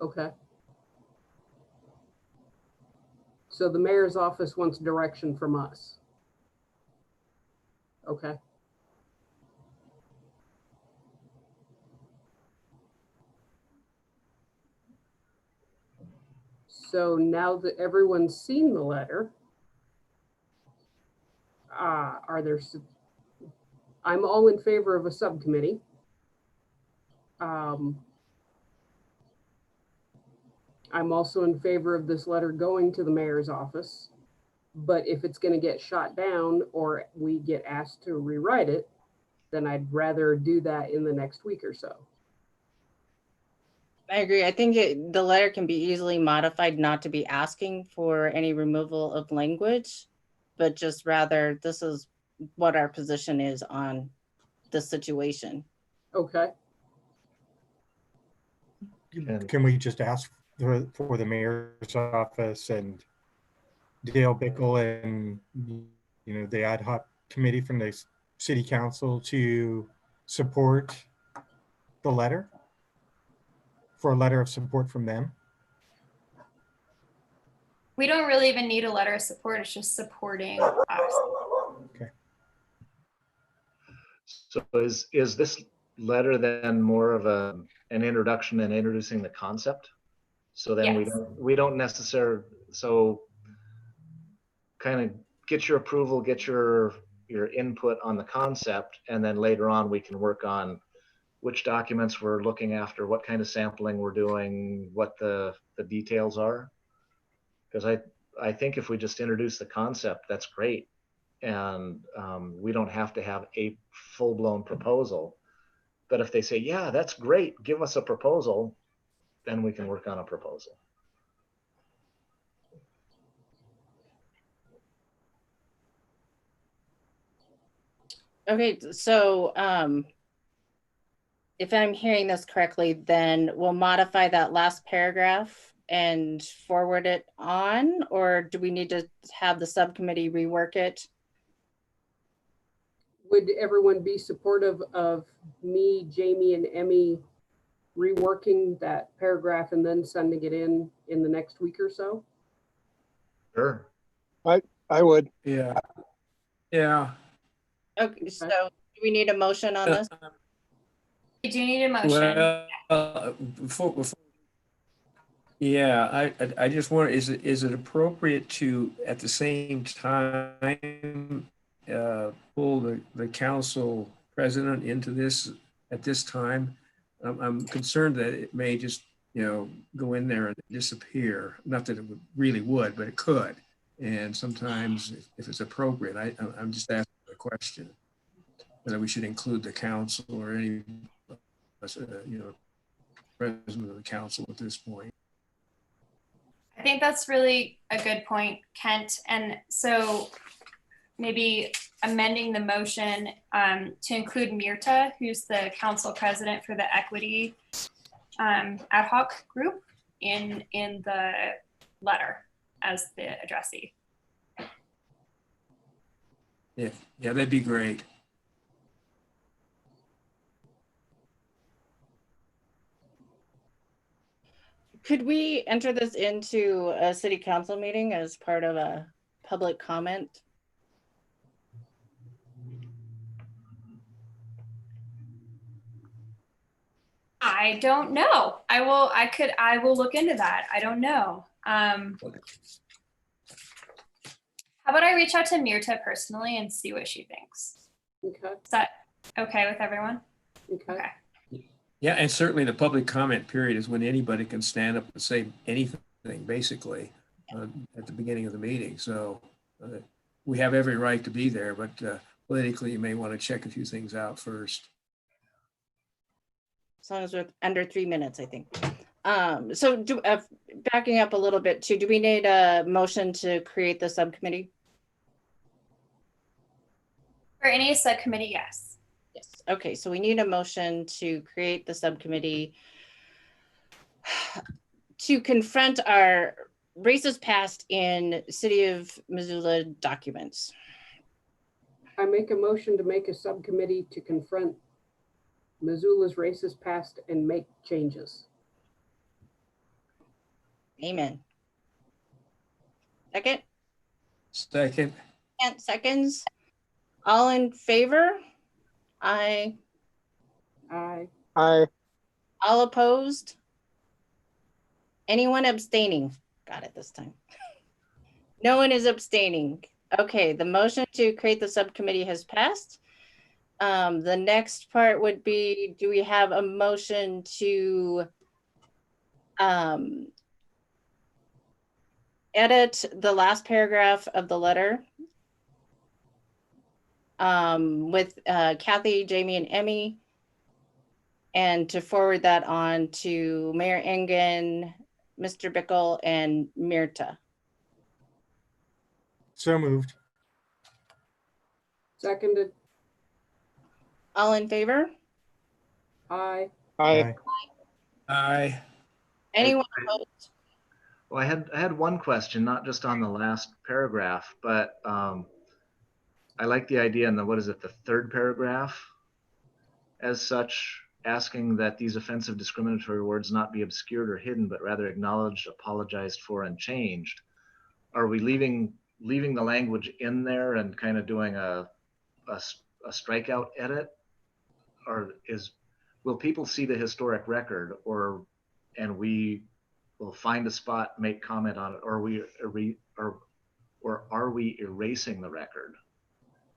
Okay. So the mayor's office wants direction from us. Okay. So now that everyone's seen the letter, I'm all in favor of a subcommittee. I'm also in favor of this letter going to the mayor's office, but if it's going to get shot down or we get asked to rewrite it, then I'd rather do that in the next week or so. I agree. I think the letter can be easily modified not to be asking for any removal of language, but just rather this is what our position is on the situation. Okay. Can we just ask for the mayor's office and Dale Bickle and, you know, the ad hoc committee from the city council to support the letter? For a letter of support from them? We don't really even need a letter of support. It's just supporting us. Okay. So is this letter then more of an introduction and introducing the concept? So then Yes. we don't necessarily, so kind of get your approval, get your input on the concept, and then later on we can work on which documents we're looking after, what kind of sampling we're doing, what the details are. Because I think if we just introduce the concept, that's great. And we don't have to have a full-blown proposal. But if they say, yeah, that's great, give us a proposal, then we can work on a proposal. Okay, so if I'm hearing this correctly, then we'll modify that last paragraph and forward it on, or do we need to have the subcommittee rework it? Would everyone be supportive of me, Jamie, and Emmy reworking that paragraph and then sending it in the next week or so? Sure. I would. Yeah. Yeah. Okay, so do we need a motion on this? We do need a motion. Well, before, yeah, I just wonder, is it appropriate to, at the same time, pull the council president into this at this time? I'm concerned that it may just, go in there and disappear. Not that it really would, but it could. And sometimes if it's appropriate, I'm just asking the question whether we should include the council or any, president of the council at this point. I think that's really a good point, Kent. And so maybe amending the motion to include Mirta, who's the council president for the equity ad hoc group in the letter as the addressee. Yeah, that'd be great. Could we enter this into a city council meeting as part of a public comment? I don't know. I will look into that. I don't know. How about I reach out to Mirta personally and see what she thinks? Okay, Is that okay with everyone? okay. Okay. Yeah, and certainly the public comment period is when anybody can stand up and say anything, basically, at the beginning of the meeting. So we have every right to be there, but politically, you may want to check a few things out first. As long as we're under 3 minutes, I think. So backing up a little bit too, do we need a motion to create the subcommittee? For any subcommittee, yes. Yes. Okay, so we need a motion to create the subcommittee to confront our racist past in City of Missoula documents. I make a motion to make a subcommittee to confront Missoula's racist past and make changes. Amen. Second? Second. And seconds. All in favor? Aye. Aye. I All opposed? Anyone abstaining? Got it this time. No one is abstaining. Okay, the motion to create the subcommittee has passed. The next part would be, do we have a motion to edit the last paragraph of the letter with Kathy, Jamie, and Emmy, and to forward that on to Mayor Engen, Mr. Bickle, and Mirta? So moved. Seconded. All in favor? Aye. Aye. Aye. Anyone opposed? Well, I had one question, not just on the last paragraph, but I like the idea in the, what is it, the third paragraph? As such, asking that these offensive discriminatory words not be obscured or hidden, but rather acknowledged, apologized for, and changed. Are we leaving the language in there and kind of doing a strikeout edit? Or will people see the historic record, and we will find a spot, make comment on it, or are we erasing the record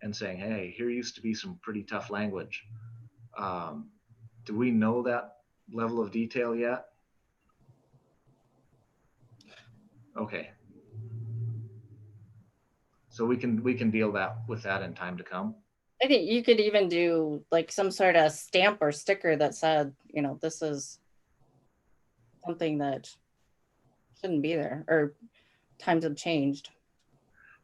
and saying, hey, here used to be some pretty tough language? Do we know that level of detail yet? Okay. So we can deal with that in time to come. I think you could even do like some sort of stamp or sticker that said, you know, this is something that shouldn't be there, or times have changed.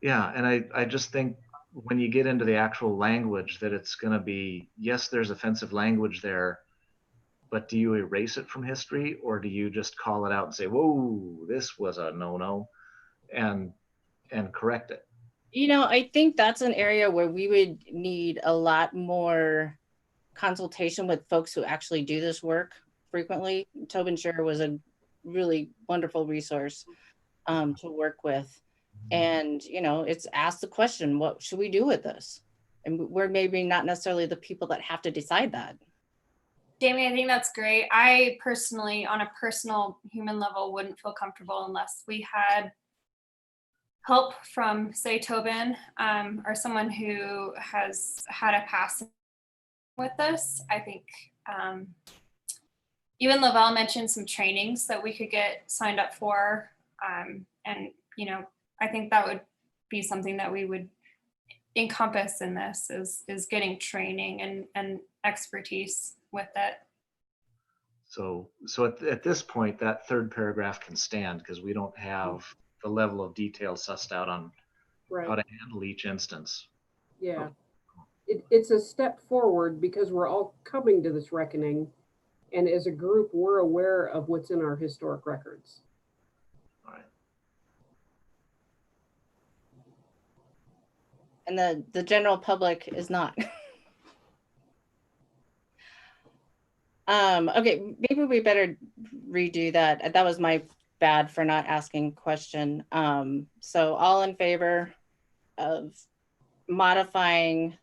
Yeah, and I just think when you get into the actual language that it's going to be, yes, there's offensive language there, but do you erase it from history, or do you just call it out and say, whoa, this was a no-no, and correct it? You know, I think that's an area where we would need a lot more consultation with folks who actually do this work frequently. Tobin Sure was a really wonderful resource to work with. And, you know, it's asked the question, what should we do with this? And we're maybe not necessarily the people that have to decide that. Jamie, I think that's great. I personally, on a personal human level, wouldn't feel comfortable unless we had help from, say, Tobin, or someone who has had a past with this. I think even Lavelle mentioned some trainings that we could get signed up for. And, you know, I think that would be something that we would encompass in this is getting training and expertise with it. So at this point, that third paragraph can stand because we don't have the level of detail sussed out on Right. how to handle each instance. Yeah. It's a step forward because we're all coming to this reckoning. And as a group, we're aware of what's in our historic records. All right. And the general public is not. Okay, maybe we better redo that. That was my bad for not asking question. So all in favor of modifying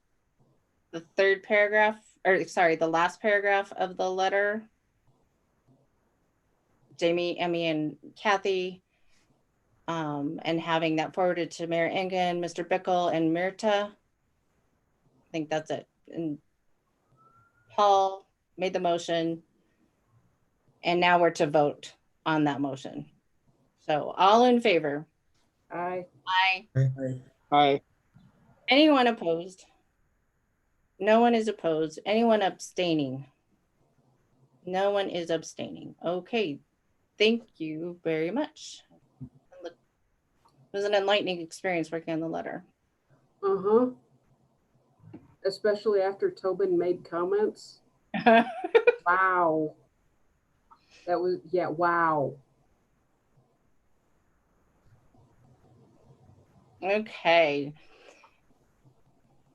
the third paragraph, or sorry, the last paragraph of the letter? Jamie, Emmy, and Kathy, and having that forwarded to Mayor Engen, Mr. Bickle, and Myrta. I think that's it. And Paul made the motion, and now we're to vote on that motion. So all in favor? Aye. Aye. Aye. Anyone opposed? No one is opposed. Anyone abstaining? No one is abstaining. Okay, thank you very much. It was an enlightening experience working on the letter. Uh-huh. Especially after Tobin made comments. Wow. That was, yeah, wow. Okay.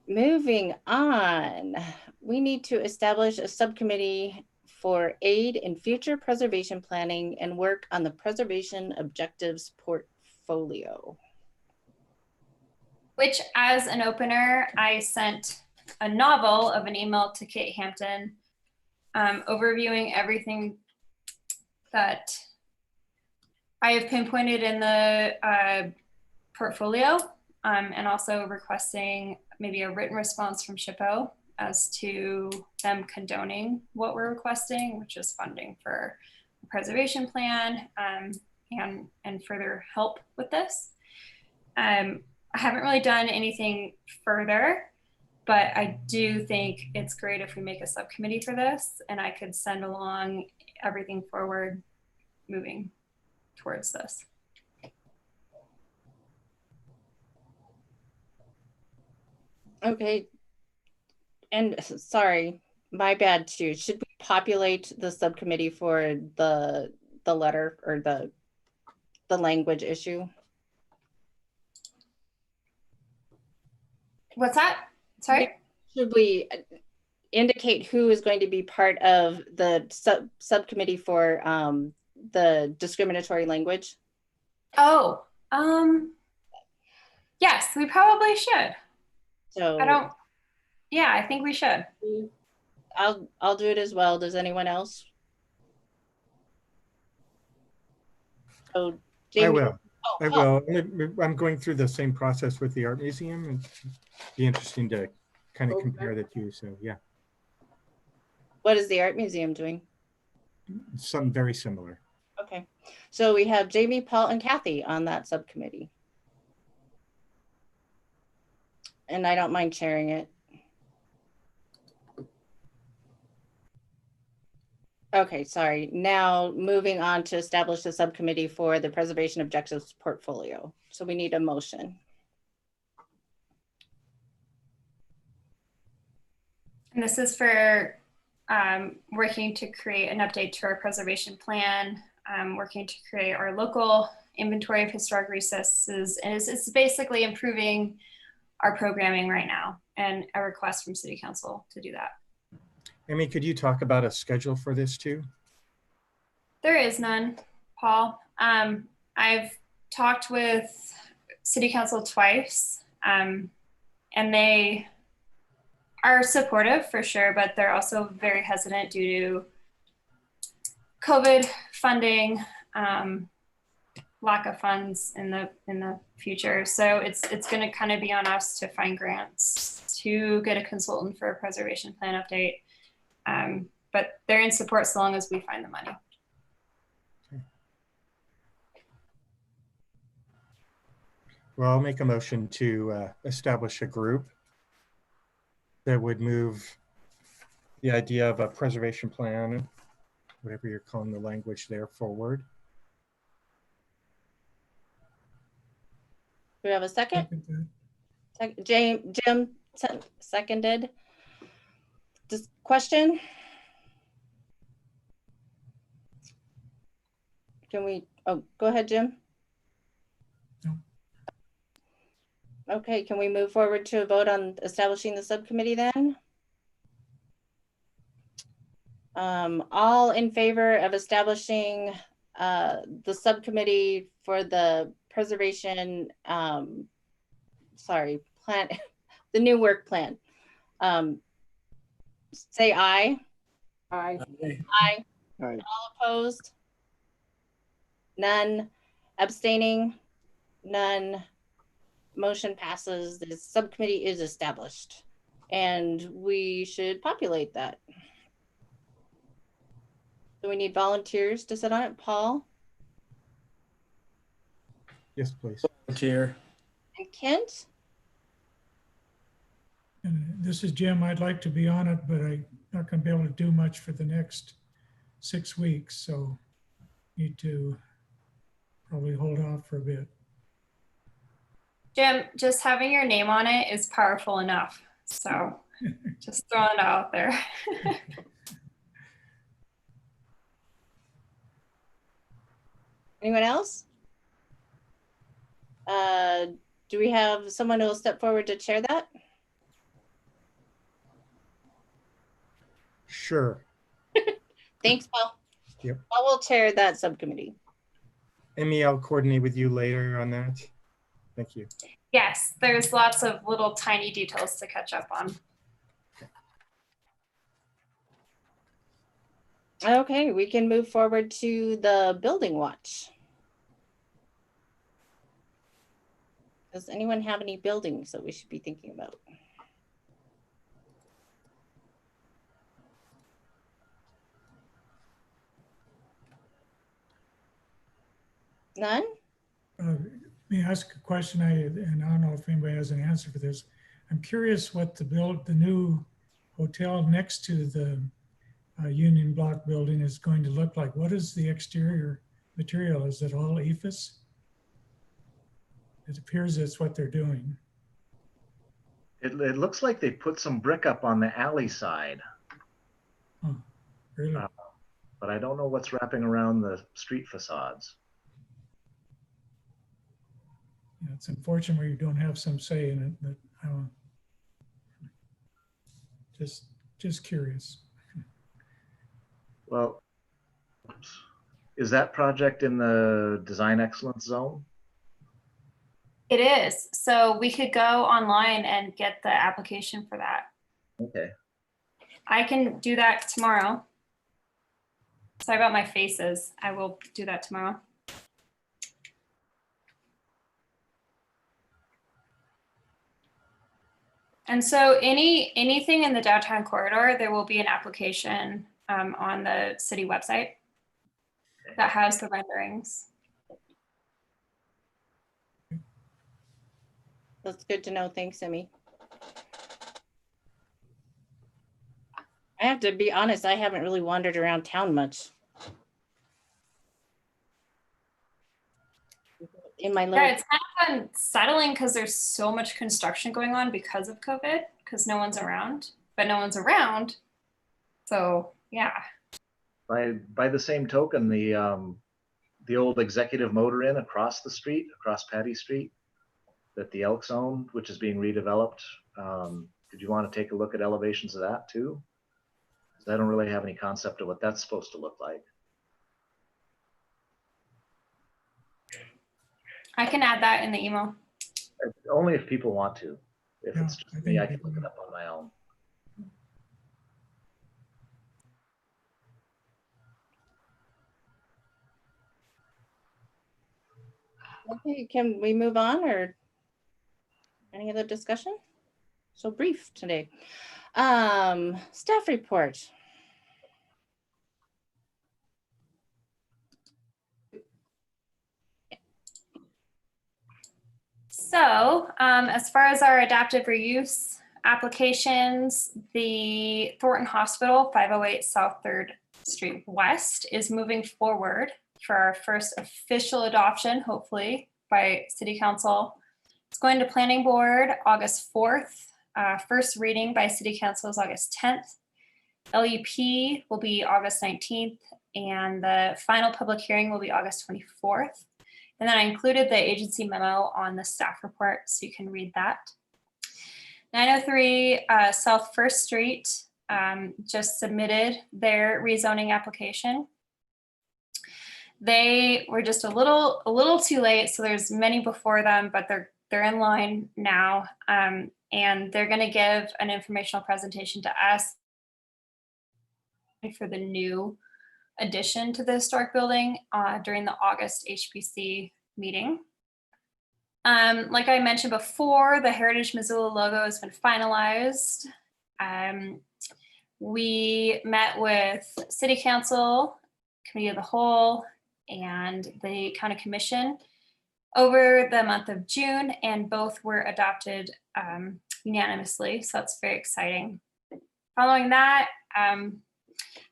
Moving on, we need to establish a subcommittee for aid in future preservation planning and work on the preservation objectives portfolio. Which, as an opener, I sent a novel of an email to Kate Hampton, overviewing everything that I have pinpointed in the portfolio, and also requesting maybe a written response from SHPO as to them condoning what we're requesting, which is funding for a preservation plan, and further help with this. I haven't really done anything further, but I do think it's great if we make a subcommittee for this, and I could send along everything forward moving towards this. Okay. And sorry, my bad too. Should we populate the subcommittee for the letter or the language issue? What's that? Sorry? Should we indicate who is going to be part of the subcommittee for the discriminatory language? Oh, yes, we probably should. So I think we should. I'll do it as well. Does anyone else? Oh, Jamie. I will. Oh, I Paul. will. I'm going through the same process with the art museum, and it'd be interesting to kind of Okay. compare the two. So yeah, What is the art museum doing? something very similar. Okay, so we have Jamie, Paul, and Kathy on that subcommittee. and I don't mind sharing it. Okay, sorry. Now moving on to establish a subcommittee for the preservation objectives portfolio. So we need a motion. And this is for working to create an update to our preservation plan, working to create our local inventory of historic recesses. And it's basically improving our programming right now, and a request from City Council to do that. Amy, could you talk about a schedule for this too? There is none, Paul. I've talked with City Council twice, and they are supportive for sure, but they're also very hesitant due to COVID funding, lack of funds in the future. So it's going to kind of be on us to find grants to get a consultant for a preservation plan update. But they're in support so long as we find the money. Well, I'll make a motion to establish a group that would move the idea of a preservation plan, whatever you're calling the language there, forward. Do we have a second? Second that. Jim seconded. Just question? Can we, oh, go ahead, Jim. No. Okay, can we move forward to a vote on establishing the subcommittee then? All in favor of establishing the subcommittee for the preservation, plan, the new work plan. Say aye. Aye. Aye. Aye. All opposed? None. Abstaining? None. Motion passes. The subcommittee is established, and we should populate that. Do we need volunteers to sit on it? Paul Yes, please. Volunteer. and Kent? And this is Jim. I'd like to be on it, but I'm not going to be able to do much for the next 6 weeks. So need to probably hold off for a bit. Jim, just having your name on it is powerful enough. So just throwing it out there. Anyone else? Do we have someone who will step forward to chair that? Sure. Thanks, Paul. Yep. I will chair that subcommittee. Amy, I'll coordinate with you later on that. Thank you. Yes, there's lots of little tiny details to catch up on. Okay, we can move forward to the building watch. Does anyone have any buildings that we should be thinking about? None? Let me ask a question, and I don't know if anybody has an answer for this. I'm curious what the new hotel next to the Union Block building is going to look like. What is the exterior material? Is it all EIFS? It appears that's what they're doing. It looks like they put some brick up on the alley side, Really? but I don't know what's wrapping around the street facades. Yeah, it's unfortunate you don't have some say in it, but I don't. Just curious. Well, is that project in the design excellence zone? It is. So we could go online and get the application for that. Okay. I can do that tomorrow. Sorry about my faces. I will do that tomorrow. And so anything in the downtown corridor, there will be an application on the city website that has the renderings. That's good to know. Thanks, Emmy. I have to be honest, I haven't really wandered around town much. In my Yeah, little, it's kind of unsettling because there's so much construction going on because of COVID, because no one's around, but no one's around. So yeah. By the same token, the old Executive Motor Inn across the street, across Patty Street, that the Elks own, which is being redeveloped. Did you want to take a look at elevations of that too? 'Cause I don't really have any concept of what that's supposed to look like. I can add that in the email. Only if people want to. If Yeah, it's just I me, think I can people look it do. up on my own. okay, can we move on or any other discussion? So brief today. Staff report. So as far as our adaptive reuse applications, the Thornton Hospital, 508 South 3rd Street West, is moving forward for our first official adoption, hopefully, by City Council. It's going to Planning Board August 4th. First reading by City Council is August 10th. LUP will be August 19th, and the final public hearing will be August 24th. And then I included the agency memo on the staff report, so you can read that. 903 South First Street just submitted their rezoning application. They were just a little too late, so there's many before them, but they're in line now, and they're going to give an informational presentation to us for the new addition to the historic building during the August HPC meeting. Like I mentioned before, the Heritage Missoula logo has been finalized. We met with City Council, Committee of the Whole, and the County Commission over the month of June, and both were adopted unanimously, so that's very exciting. Following that,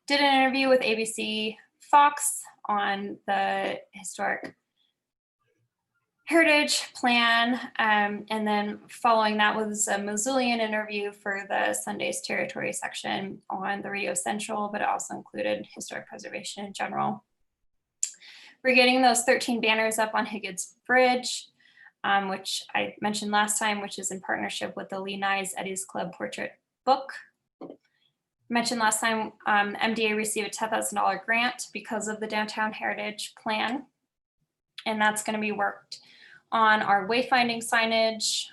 did an interview with ABC Fox on the historic heritage plan, and then following that was a Missoulian interview for the Sundays Territory section on the Radio Central, but it also included historic preservation in general. We're getting those 13 banners up on Higgins Bridge, which I mentioned last time, which is in partnership with the Lee Nyes Eddie's Club Portrait Book. Mentioned last time, MDA received a $10,000 grant because of the Downtown Heritage Plan. And that's going to be worked on our wayfinding signage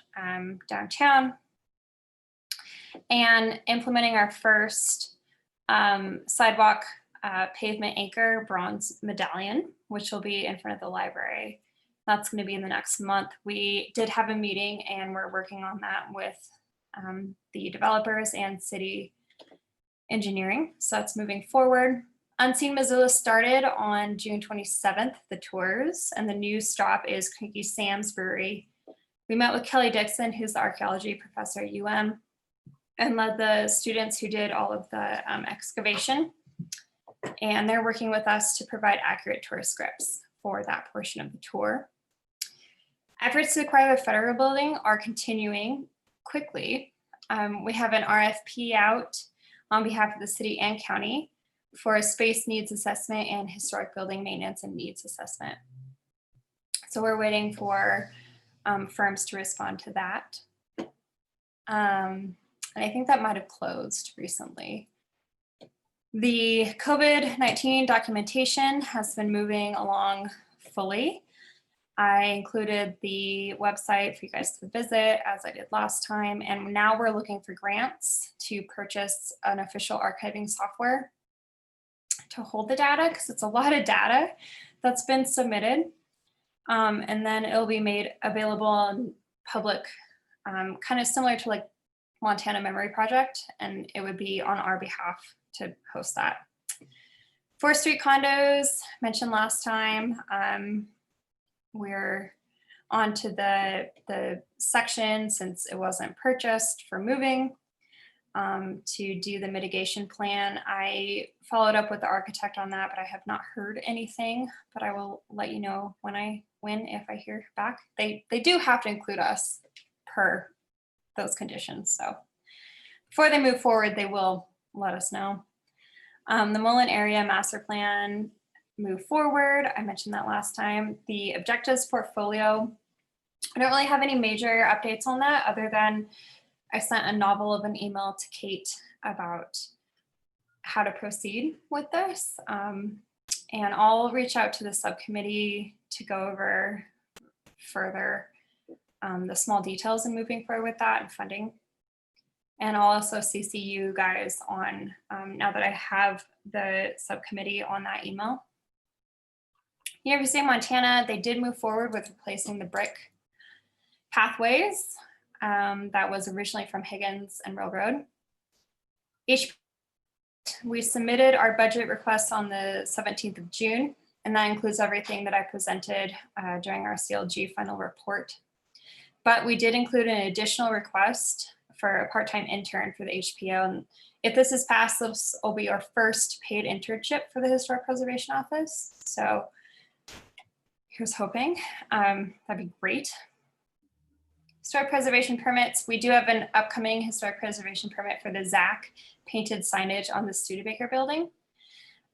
downtown and implementing our first sidewalk pavement anchor bronze medallion, which will be in front of the library. That's going to be in the next month. We did have a meeting and we're working on that with the developers and city engineering. So that's moving forward. Unseen Missoula started on June 27th, the tours, and the new stop is Cranky Sam's Brewery. We met with Kelly Dixon, who's the archaeology professor at UM, and led the students who did all of the excavation. And they're working with us to provide accurate tour scripts for that portion of the tour. Efforts to acquire the federal building are continuing quickly. We have an RFP out on behalf of the city and county for a space needs assessment and historic building maintenance and needs assessment. So we're waiting for firms to respond to that. And I think that might have closed recently. The COVID-19 documentation has been moving along fully. I included the website for you guys to visit, as I did last time. And now we're looking for grants to purchase an official archiving software to hold the data, because it's a lot of data that's been submitted. And then it'll be made available on public, kind of similar to like Montana Memory Project, and it would be on our behalf to host that. 4th Street condos, mentioned last time. We're on to the section since it wasn't purchased for moving. to do the mitigation plan. I followed up with the architect on that, but I have not heard anything, but I will let you know if I hear back. They do have to include us per those conditions. So before they move forward, they will let us know. The Mullen area master plan move forward. I mentioned that last time. The objectives portfolio, I don't really have any major updates on that other than I sent a novel of an email to Kate about how to proceed with this. And I'll reach out to the subcommittee to go over further the small details in moving forward with that and funding. And I'll also CC you guys on, now that I have the subcommittee on that email. University of Montana, they did move forward with replacing the brick pathways that was originally from Higgins and Railroad. We submitted our budget requests on the 17th of June, and that includes everything that I presented during our CLG final report. But we did include an additional request for a part-time intern for the HPO. And if this is passed, this will be our first paid internship for the Historic Preservation Office. So here's hoping. That'd be great. Historic preservation permits. We do have an upcoming historic preservation permit for the ZAC painted signage on the Studebaker building.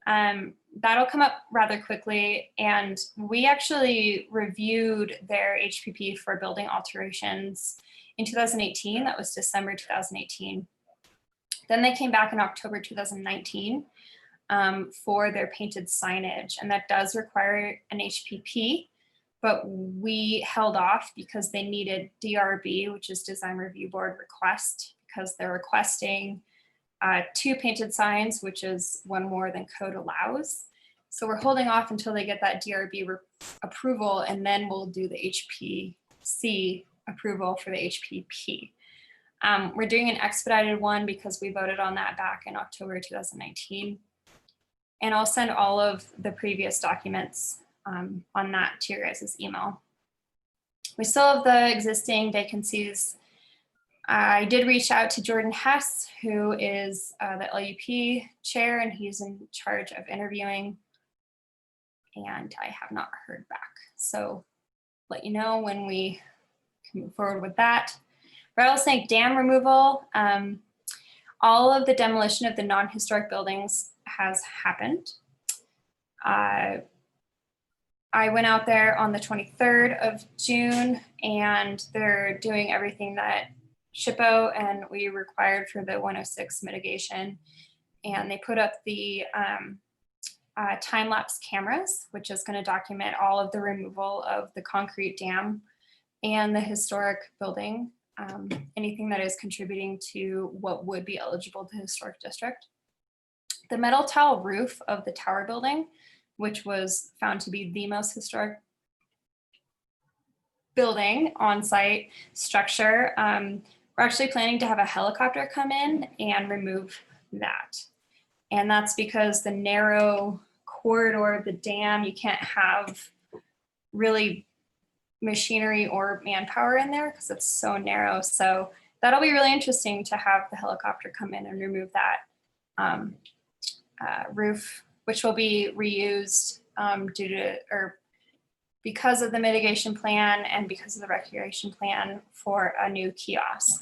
That'll come up rather quickly. And we actually reviewed their HPP for building alterations in 2018. That was December 2018. Then they came back in October 2019 for their painted signage. And that does require an HPP. But we held off because they needed DRB, which is Design Review Board request, because they're requesting 2 painted signs, which is 1 more than code allows. So we're holding off until they get that DRB approval, and then we'll do the HPC approval for the HPP. We're doing an expedited one because we voted on that back in October 2019. And I'll send all of the previous documents on that to your guys' email. We still have the existing vacancies. I did reach out to Jordan Hess, who is the LUP chair, and he's in charge of interviewing. And I have not heard back. So let you know when we can move forward with that. Rattlesnake Dam removal. All of the demolition of the non-historic buildings has happened. I went out there on the 23rd of June, and they're doing everything that SHPO and we required for the 106 mitigation. And they put up the time-lapse cameras, which is going to document all of the removal of the concrete dam and the historic building, anything that is contributing to what would be eligible to historic district. The metal tile roof of the tower building, which was found to be the most historic building on site structure. We're actually planning to have a helicopter come in and remove that. And that's because the narrow corridor of the dam, you can't have really machinery or manpower in there because it's so narrow. So that'll be really interesting to have the helicopter come in and remove that roof, which will be reused because of the mitigation plan and because of the recreation plan for a new kiosk.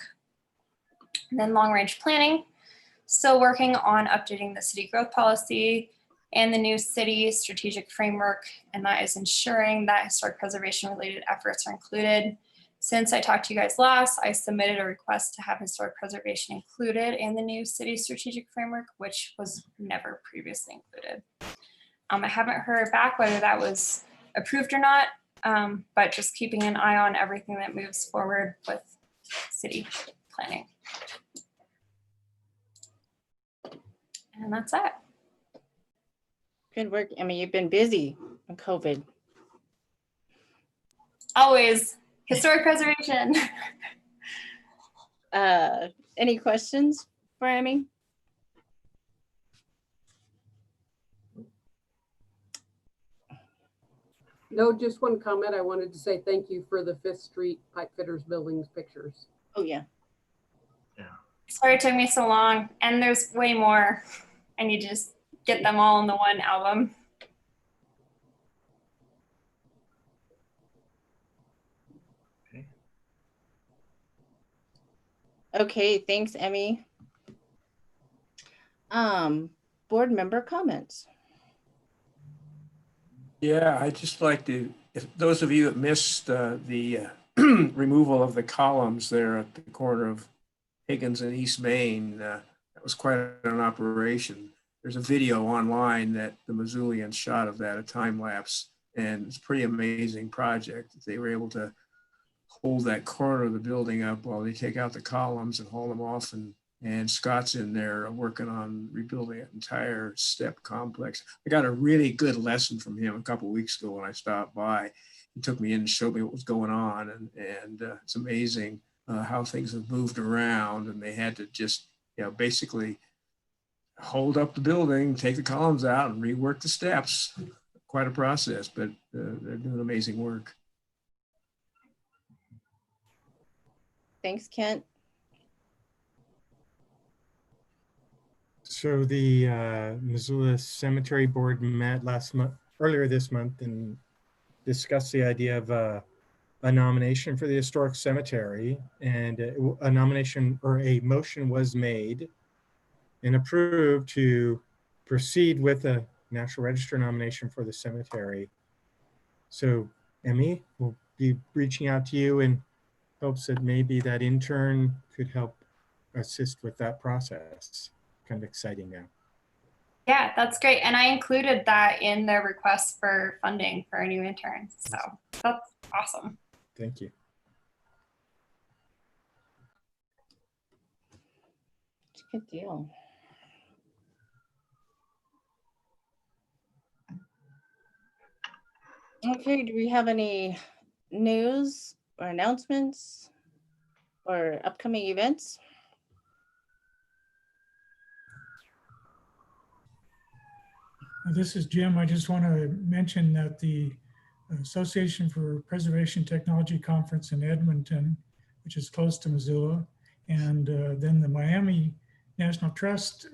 And then long range planning, still working on updating the city growth policy and the new city strategic framework, and that is ensuring that historic preservation related efforts are included. Since I talked to you guys last, I submitted a request to have historic preservation included in the new city strategic framework, which was never previously included. I haven't heard back whether that was approved or not, but just keeping an eye on everything that moves forward with city planning. And that's it. Good work. I mean, you've been busy on COVID. Always historic preservation. Any questions for Amy? No, just one comment. I wanted to say thank you for the 5th Street Pipe Fitters Buildings pictures. Oh, yeah. Yeah. Sorry it took me so long. And there's way more. I need to just get them all in the one album. Okay, thanks, Emmy. Board member comments. Yeah, I'd just like to, if those of you that missed the removal of the columns there at the corner of Higgins and East Main, that was quite an operation. There's a video online that the Missoulians shot of that, a time lapse, and it's a pretty amazing project. They were able to hold that corner of the building up while they take out the columns and haul them off, and Scott's in there working on rebuilding an entire step complex. I got a really good lesson from him a couple of weeks ago when I stopped by. He took me in and showed me what was going on, and it's amazing how things have moved around, and they had to just, basically hold up the building, take the columns out, and rework the steps. Quite a process, but they're doing amazing work. Thanks, Kent. So the Missoula Cemetery Board met earlier this month, and discussed the idea of a nomination for the historic cemetery, and a nomination or a motion was made and approved to proceed with a National Register nomination for the cemetery. So Emmy will be reaching out to you in hopes that maybe that intern could help assist with that process. Kind of exciting now. Yeah, that's great. And I included that in the request for funding for a new intern. So that's awesome. Thank you. It's a good deal. Okay, do we have any news or announcements or upcoming events? This is Jim. I just want to mention that the Association for Preservation Technology Conference in Edmonton, which is close to Missoula, and then the Miami National Trust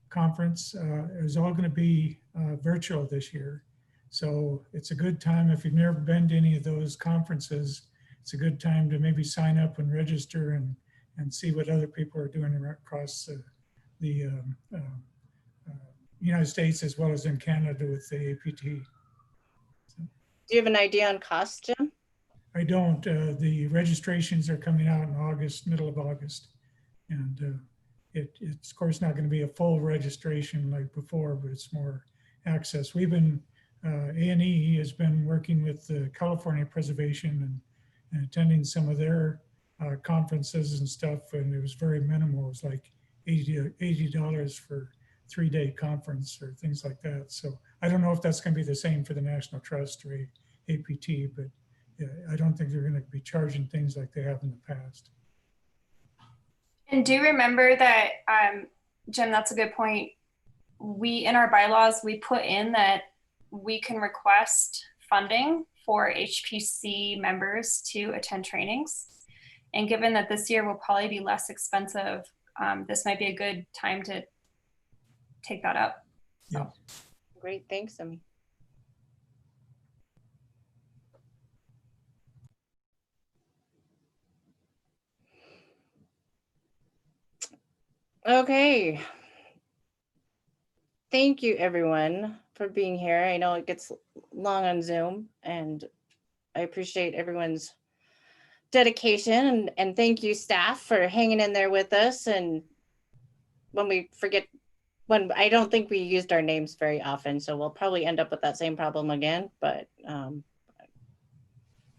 Conference is all going to be virtual this year. So it's a good time. If you've never been to any of those conferences, it's a good time to maybe sign up and register and see what other people are doing across the United States as well as in Canada with the APT. Do you have an idea on cost, Jim? I don't. The registrations are coming out in August, middle of August. And it's of course not going to be a full registration like before, but it's more access. We've been, A&E has been working with the California Preservation and attending some of their conferences and stuff, and it was very minimal. It was like $80 for 3-day conference or things like that. So I don't know if that's going to be the same for the National Trust or APT, but yeah, I don't think they're going to be charging things like they have in the past. And do remember that, Jim, that's a good point. In our bylaws, we put in that we can request funding for HPC members to attend trainings. And given that this year will probably be less expensive, this might be a good time to take that up. Yeah. Great, thanks, Emmy. Okay. Thank you, everyone, for being here. I know it gets long on Zoom, and I appreciate everyone's dedication, and thank you, staff, for hanging in there with us. And when we forget, I don't think we used our names very often, so we'll probably end up with that same problem again, but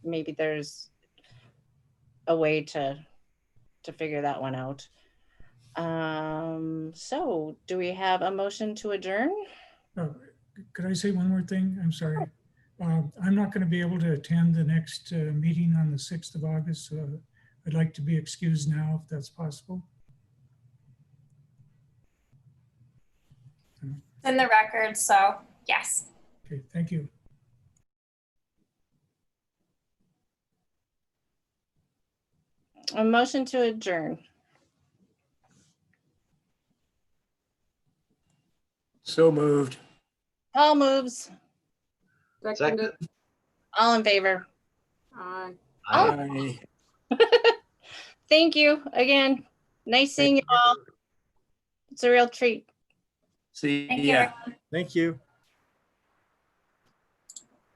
maybe there's a way to figure that one out. So do we have a motion to adjourn? Could I say one more thing? I'm sorry. I'm not going to be able to attend the next meeting on the 6th of August. So I'd like to be excused now if that's possible. It's in the record, so yes. Okay, thank you. A motion to adjourn. So moved. Paul moves. Seconded. All in favor. Aye. Aye. Aye. Thank you again. Nice seeing you all. It's a real treat. See Thank you. ya. Thank you.